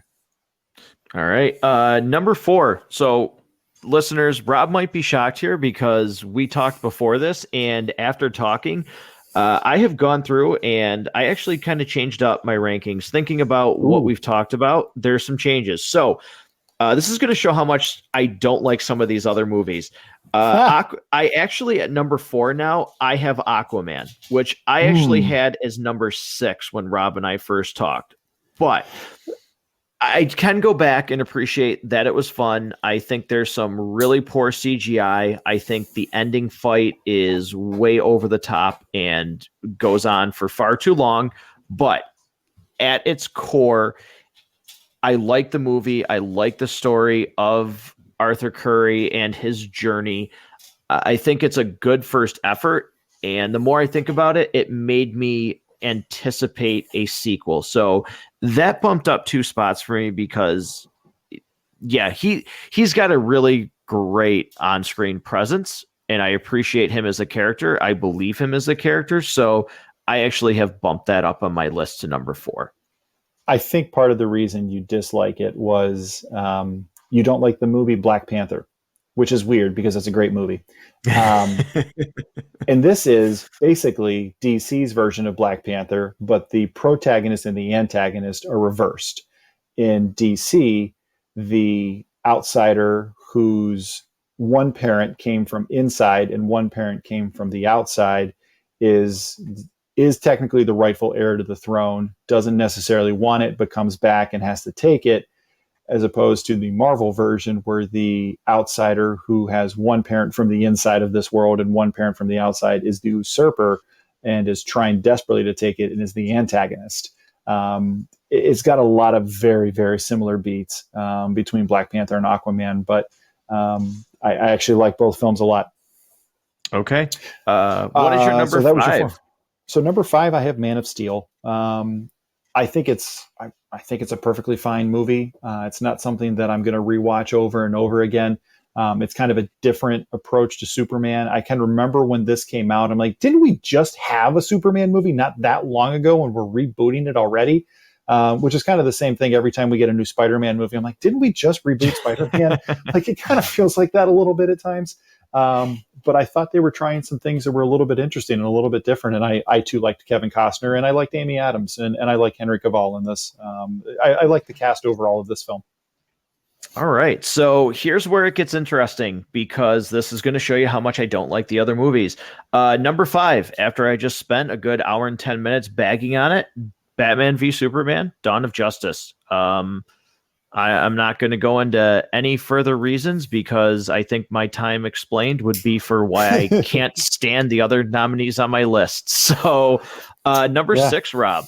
All right. Number 4. So listeners, Rob might be shocked here because we talked before this, and after talking, I have gone through and I actually kind of changed up my rankings, thinking about what we've talked about. There's some changes. So this is going to show how much I don't like some of these other movies. I actually, at number 4 now, I have Aquaman, which I actually had as number 6 when Rob and I first talked. But I can go back and appreciate that it was fun. I think there's some really poor CGI. I think the ending fight is way over the top and goes on for far too long. But at its core, I like the movie. I like the story of Arthur Curry and his journey. I think it's a good first effort. And the more I think about it, it made me anticipate a sequel. So that bumped up 2 spots for me because, yeah, he's got a really great on-screen presence, and I appreciate him as a character. I believe him as a character. So I actually have bumped that up on my list to number 4.
I think part of the reason you dislike it was you don't like the movie Black Panther, which is weird because it's a great movie. And this is basically DC's version of Black Panther, but the protagonist and the antagonist are reversed. In DC, the outsider whose one parent came from inside and one parent came from the outside is technically the rightful heir to the throne, doesn't necessarily want it, but comes back and has to take it, as opposed to the Marvel version where the outsider who has one parent from the inside of this world and one parent from the outside is the usurper and is trying desperately to take it and is the antagonist. It's got a lot of very, very similar beats between Black Panther and Aquaman, but I actually like both films a lot.
Okay. What is your number 5?
So number 5, I have Man of Steel. I think it's a perfectly fine movie. It's not something that I'm going to rewatch over and over again. It's kind of a different approach to Superman. I can remember when this came out, I'm like, didn't we just have a Superman movie not that long ago and we're rebooting it already? Which is kind of the same thing every time we get a new Spider-Man movie. I'm like, didn't we just reboot Spider-Man? Like, it kind of feels like that a little bit at times. But I thought they were trying some things that were a little bit interesting and a little bit different. And I too liked Kevin Costner, and I liked Amy Adams, and I like Henry Cavill in this. I like the cast overall of this film.
All right. So here's where it gets interesting, because this is going to show you how much I don't like the other movies. Number 5, after I just spent a good hour and 10 minutes bagging on it, Batman v Superman, Dawn of Justice. I'm not going to go into any further reasons because I think my time explained would be for why I can't stand the other nominees on my list. So number 6, Rob.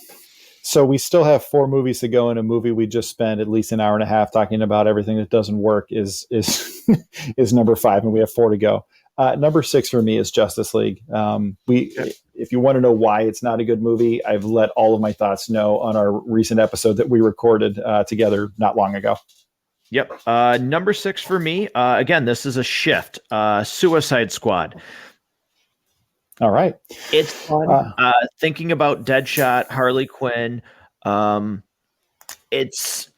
So we still have 4 movies to go, and a movie we just spent at least an hour and a half talking about everything that doesn't work is is number 5, and we have 4 to go. Number 6 for me is Justice League. If you want to know why it's not a good movie, I've let all of my thoughts know on our recent episode that we recorded together not long ago.
Yep. Number 6 for me. Again, this is a shift. Suicide Squad.
All right.
It's fun. Thinking about Deadshot, Harley Quinn. It's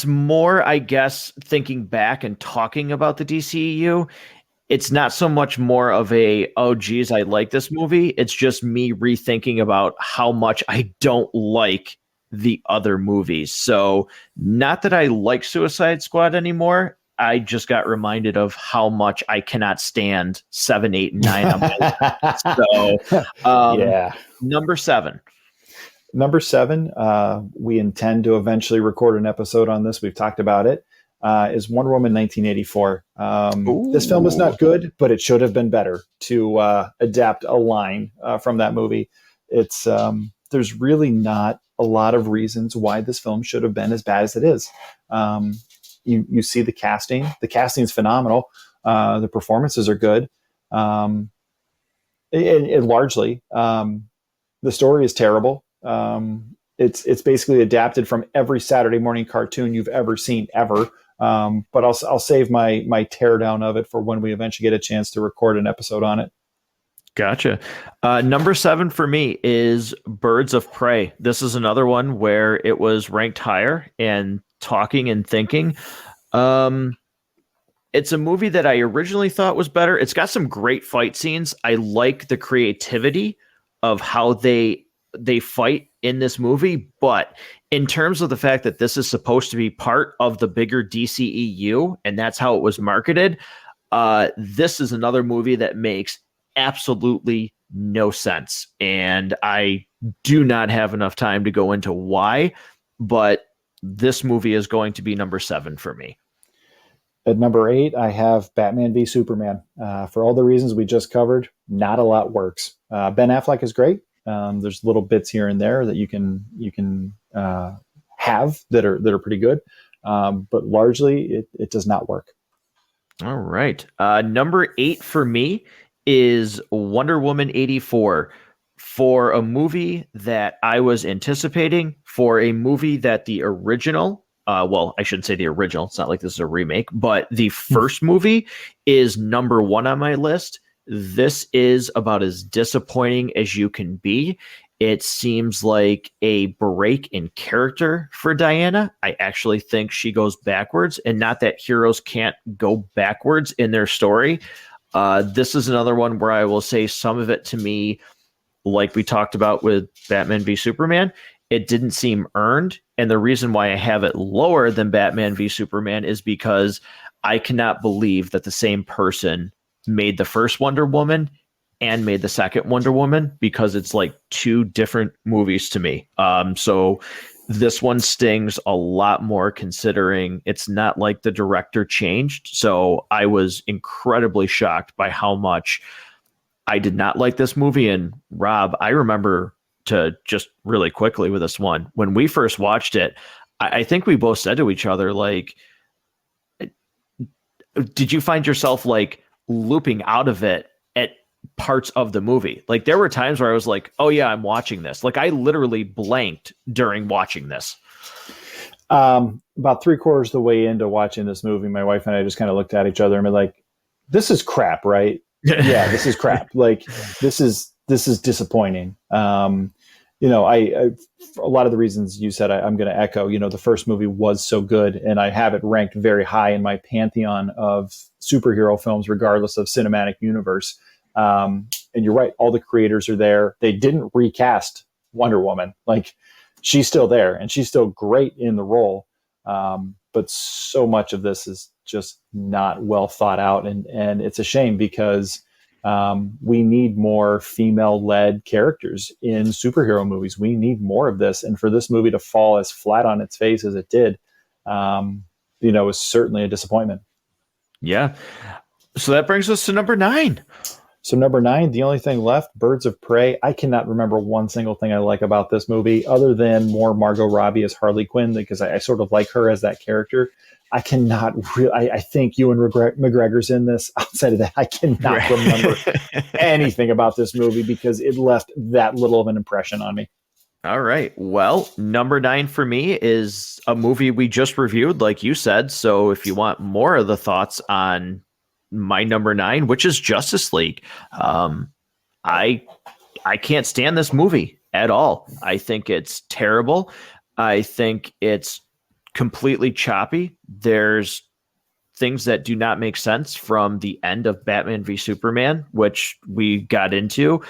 more, I guess, thinking back and talking about the DCEU. It's not so much more of a, oh, geez, I like this movie. It's just me rethinking about how much I don't like the other movies. So not that I like Suicide Squad anymore. I just got reminded of how much I cannot stand 7, 8, and 9 on my list. So number 7.
Number 7, we intend to eventually record an episode on this. We've talked about it. Is Wonder Woman 1984. This film is not good, but it should have been better to adapt a line from that movie. It's there's really not a lot of reasons why this film should have been as bad as it is. You see the casting. The casting is phenomenal. The performances are good. It largely, the story is terrible. It's basically adapted from every Saturday morning cartoon you've ever seen ever. But I'll save my teardown of it for when we eventually get a chance to record an episode on it.
Gotcha. Number 7 for me is Birds of Prey. This is another one where it was ranked higher, and talking and thinking. It's a movie that I originally thought was better. It's got some great fight scenes. I like the creativity of how they fight in this movie, but in terms of the fact that this is supposed to be part of the bigger DCEU, and that's how it was marketed, this is another movie that makes absolutely no sense. And I do not have enough time to go into why, but this movie is going to be number 7 for me.
At number 8, I have Batman v Superman. For all the reasons we just covered, not a lot works. Ben Affleck is great. There's little bits here and there that you can have that are pretty good, but largely it does not work.
All right. Number 8 for me is Wonder Woman 84, for a movie that I was anticipating, for a movie that the original, well, I shouldn't say the original, it's not like this is a remake, but the first movie is number 1 on my list. This is about as disappointing as you can be. It seems like a break in character for Diana. I actually think she goes backwards, and not that heroes can't go backwards in their story. This is another one where I will say some of it to me, like we talked about with Batman v Superman, it didn't seem earned. And the reason why I have it lower than Batman v Superman is because I cannot believe that the same person made the first Wonder Woman and made the second Wonder Woman, because it's like two different movies to me. So this one stings a lot more, considering it's not like the director changed. So I was incredibly shocked by how much I did not like this movie. And Rob, I remember, to just really quickly with this one, when we first watched it, I think we both said to each other, like, did you find yourself like looping out of it at parts of the movie? Like, there were times where I was like, oh yeah, I'm watching this. Like, I literally blanked during watching this.
About 3/4 of the way into watching this movie, my wife and I just kind of looked at each other and were like, this is crap, right? Yeah, this is crap. Like, this is disappointing. I for a lot of the reasons you said, I'm going to echo. The first movie was so good, and I have it ranked very high in my pantheon of superhero films, regardless of cinematic universe. And you're right, all the creators are there. They didn't recast Wonder Woman. Like, she's still there, and she's still great in the role. But so much of this is just not well thought out, and it's a shame, because we need more female-led characters in superhero movies. We need more of this, and for this movie to fall as flat on its face as it did, was certainly a disappointment.
Yeah. So that brings us to number 9.
So number 9, the only thing left, Birds of Prey. I cannot remember one single thing I like about this movie, other than more Margot Robbie as Harley Quinn, because I sort of like her as that character. I cannot really, I think Ewan McGregor's in this. Outside of that, I cannot remember anything about this movie, because it left that little of an impression on me.
All right. Well, number 9 for me is a movie we just reviewed, like you said. So if you want more of the thoughts on my number 9, which is Justice League, I can't stand this movie at all. I think it's terrible. I think it's completely choppy. There's things that do not make sense from the end of Batman v Superman, which we got into.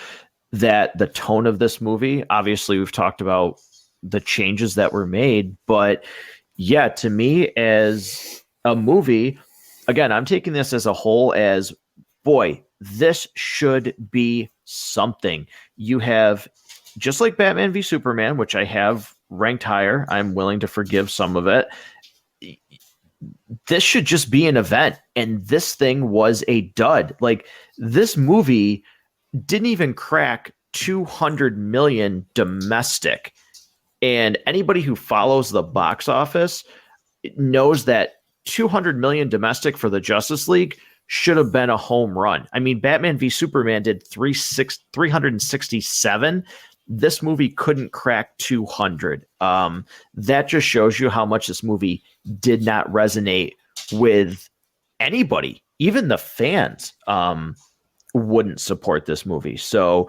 That the tone of this movie, obviously we've talked about the changes that were made, but yeah, to me, as a movie, again, I'm taking this as a whole as, boy, this should be something. You have, just like Batman v Superman, which I have ranked higher, I'm willing to forgive some of it. This should just be an event, and this thing was a dud. Like, this movie didn't even crack 200 million domestic. And anybody who follows the box office knows that 200 million domestic for the Justice League should have been a home run. I mean, Batman v Superman did 367. This movie couldn't crack 200. That just shows you how much this movie did not resonate with anybody, even the fans. Wouldn't support this movie. So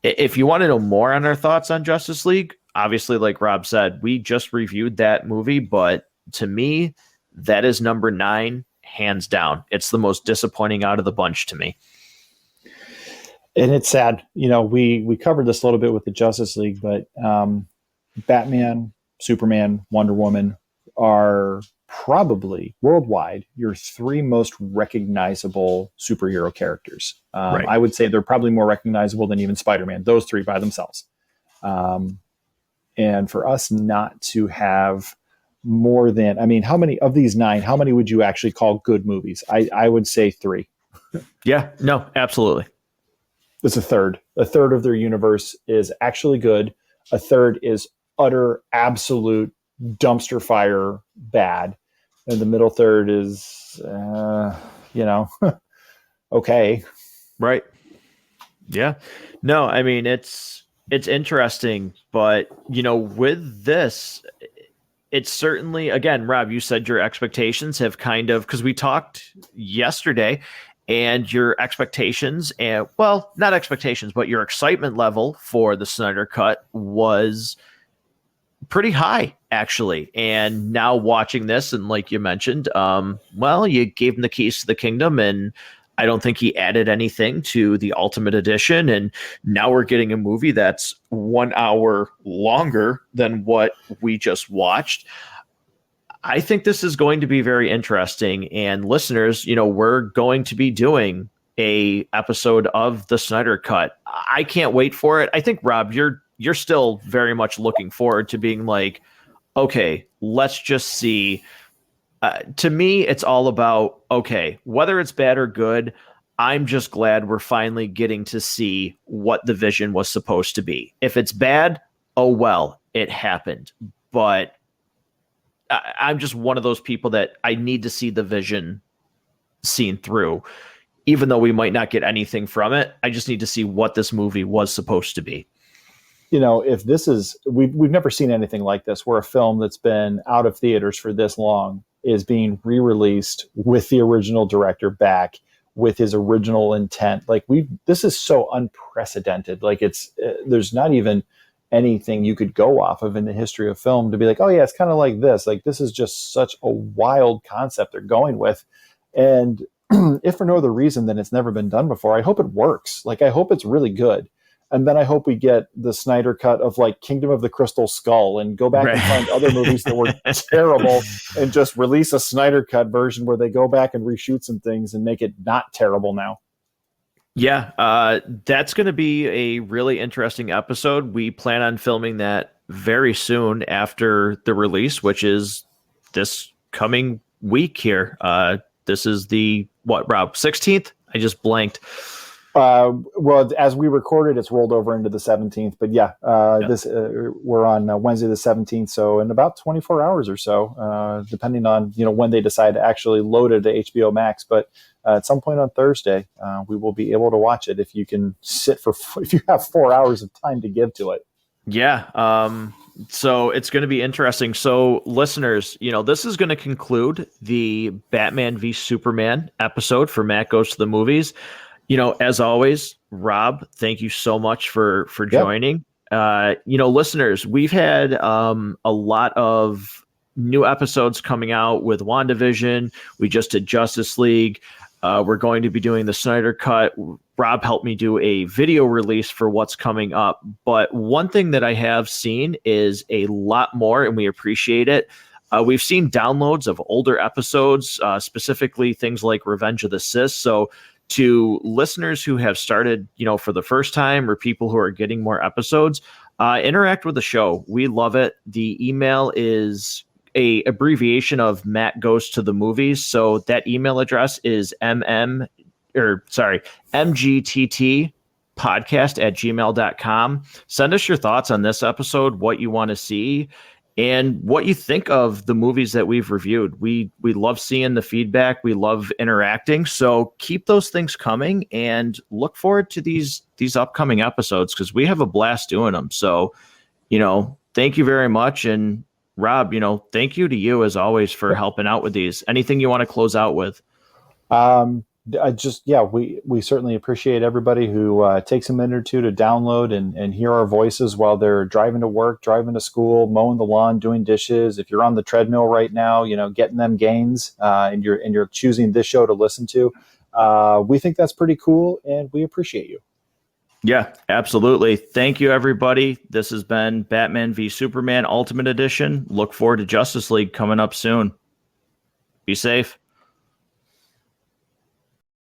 if you want to know more on our thoughts on Justice League, obviously, like Rob said, we just reviewed that movie, but to me, that is number 9, hands down. It's the most disappointing out of the bunch to me.
And it's sad. We covered this a little bit with the Justice League, but Batman, Superman, Wonder Woman are probably worldwide your 3 most recognizable superhero characters.
Right.
I would say they're probably more recognizable than even Spider-Man, those 3 by themselves. And for us not to have more than, how many of these 9, how many would you actually call good movies? I would say 3.
Yeah, no, absolutely.
It's a third. A third of their universe is actually good. A third is utter, absolute dumpster fire bad. And the middle third is Okay.
Right. Yeah. No, I mean it's interesting, but with this, it's certainly, again, Rob, you said your expectations have kind of, because we talked yesterday, and your expectations, and well, not expectations, but your excitement level for the Snyder Cut was pretty high, actually. And now watching this, and like you mentioned, well, you gave him the keys to the kingdom, and I don't think he added anything to the Ultimate Edition. And now we're getting a movie that's 1 hour longer than what we just watched. I think this is going to be very interesting. And listeners, we're going to be doing a episode of the Snyder Cut. I can't wait for it. I think, Rob, you're still very much looking forward to being like, okay, let's just see. To me, it's all about, okay, whether it's bad or good, I'm just glad we're finally getting to see what the vision was supposed to be. If it's bad, oh well, it happened. But I'm just one of those people that I need to see the vision seen through. Even though we might not get anything from it, I just need to see what this movie was supposed to be.
If this is, we've never seen anything like this, where a film that's been out of theaters for this long is being re-released with the original director back with his original intent. Like this is so unprecedented. Like there's not even anything you could go off of in the history of film to be like, oh yeah, it's kind of like this. Like this is just such a wild concept they're going with. And if for no other reason than it's never been done before, I hope it works. Like I hope it's really good. And then I hope we get the Snyder cut of like Kingdom of the Crystal Skull and go back and find other movies that were terrible and just release a Snyder cut version where they go back and reshoot some things and make it not terrible now.
Yeah, that's going to be a really interesting episode. We plan on filming that very soon after the release, which is this coming week here. This is the, Rob, 16th? I just blanked.
Well, as we recorded, it's rolled over into the 17th. But yeah, this we're on Wednesday the 17th. So in about 24 hours or so, depending on when they decide to actually load it to HBO Max. But at some point on Thursday, we will be able to watch it if you can if you have 4 hours of time to give to it.
Yeah. So it's going to be interesting. So listeners, this is going to conclude the Batman v Superman episode for Matt Goes to the Movies. As always, Rob, thank you so much for joining. Listeners, we've had a lot of new episodes coming out with WandaVision. We just did Justice League. We're going to be doing the Snyder Cut. Rob helped me do a video release for what's coming up. But one thing that I have seen is a lot more, and we appreciate it. We've seen downloads of older episodes, specifically things like Revenge of the Sith. So to listeners who have started, for the first time, or people who are getting more episodes, interact with the show. We love it. The email is a abbreviation of Matt Goes to the Movies. So that email address is mgttmpodcast@gmail.com. Send us your thoughts on this episode, what you want to see, and what you think of the movies that we've reviewed. We love seeing the feedback. We love interacting. So keep those things coming and look forward to these upcoming episodes, because we have a blast doing them. So, thank you very much. And Rob, thank you to you as always for helping out with these. Anything you want to close out with?
We certainly appreciate everybody who takes a minute or two to download and hear our voices while they're driving to work, driving to school, mowing the lawn, doing dishes. If you're on the treadmill right now, getting them gains, and you're choosing this show to listen to, we think that's pretty cool, and we appreciate you.
Yeah, absolutely. Thank you, everybody. This has been Batman v Superman Ultimate Edition. Look forward to Justice League coming up soon. Be safe.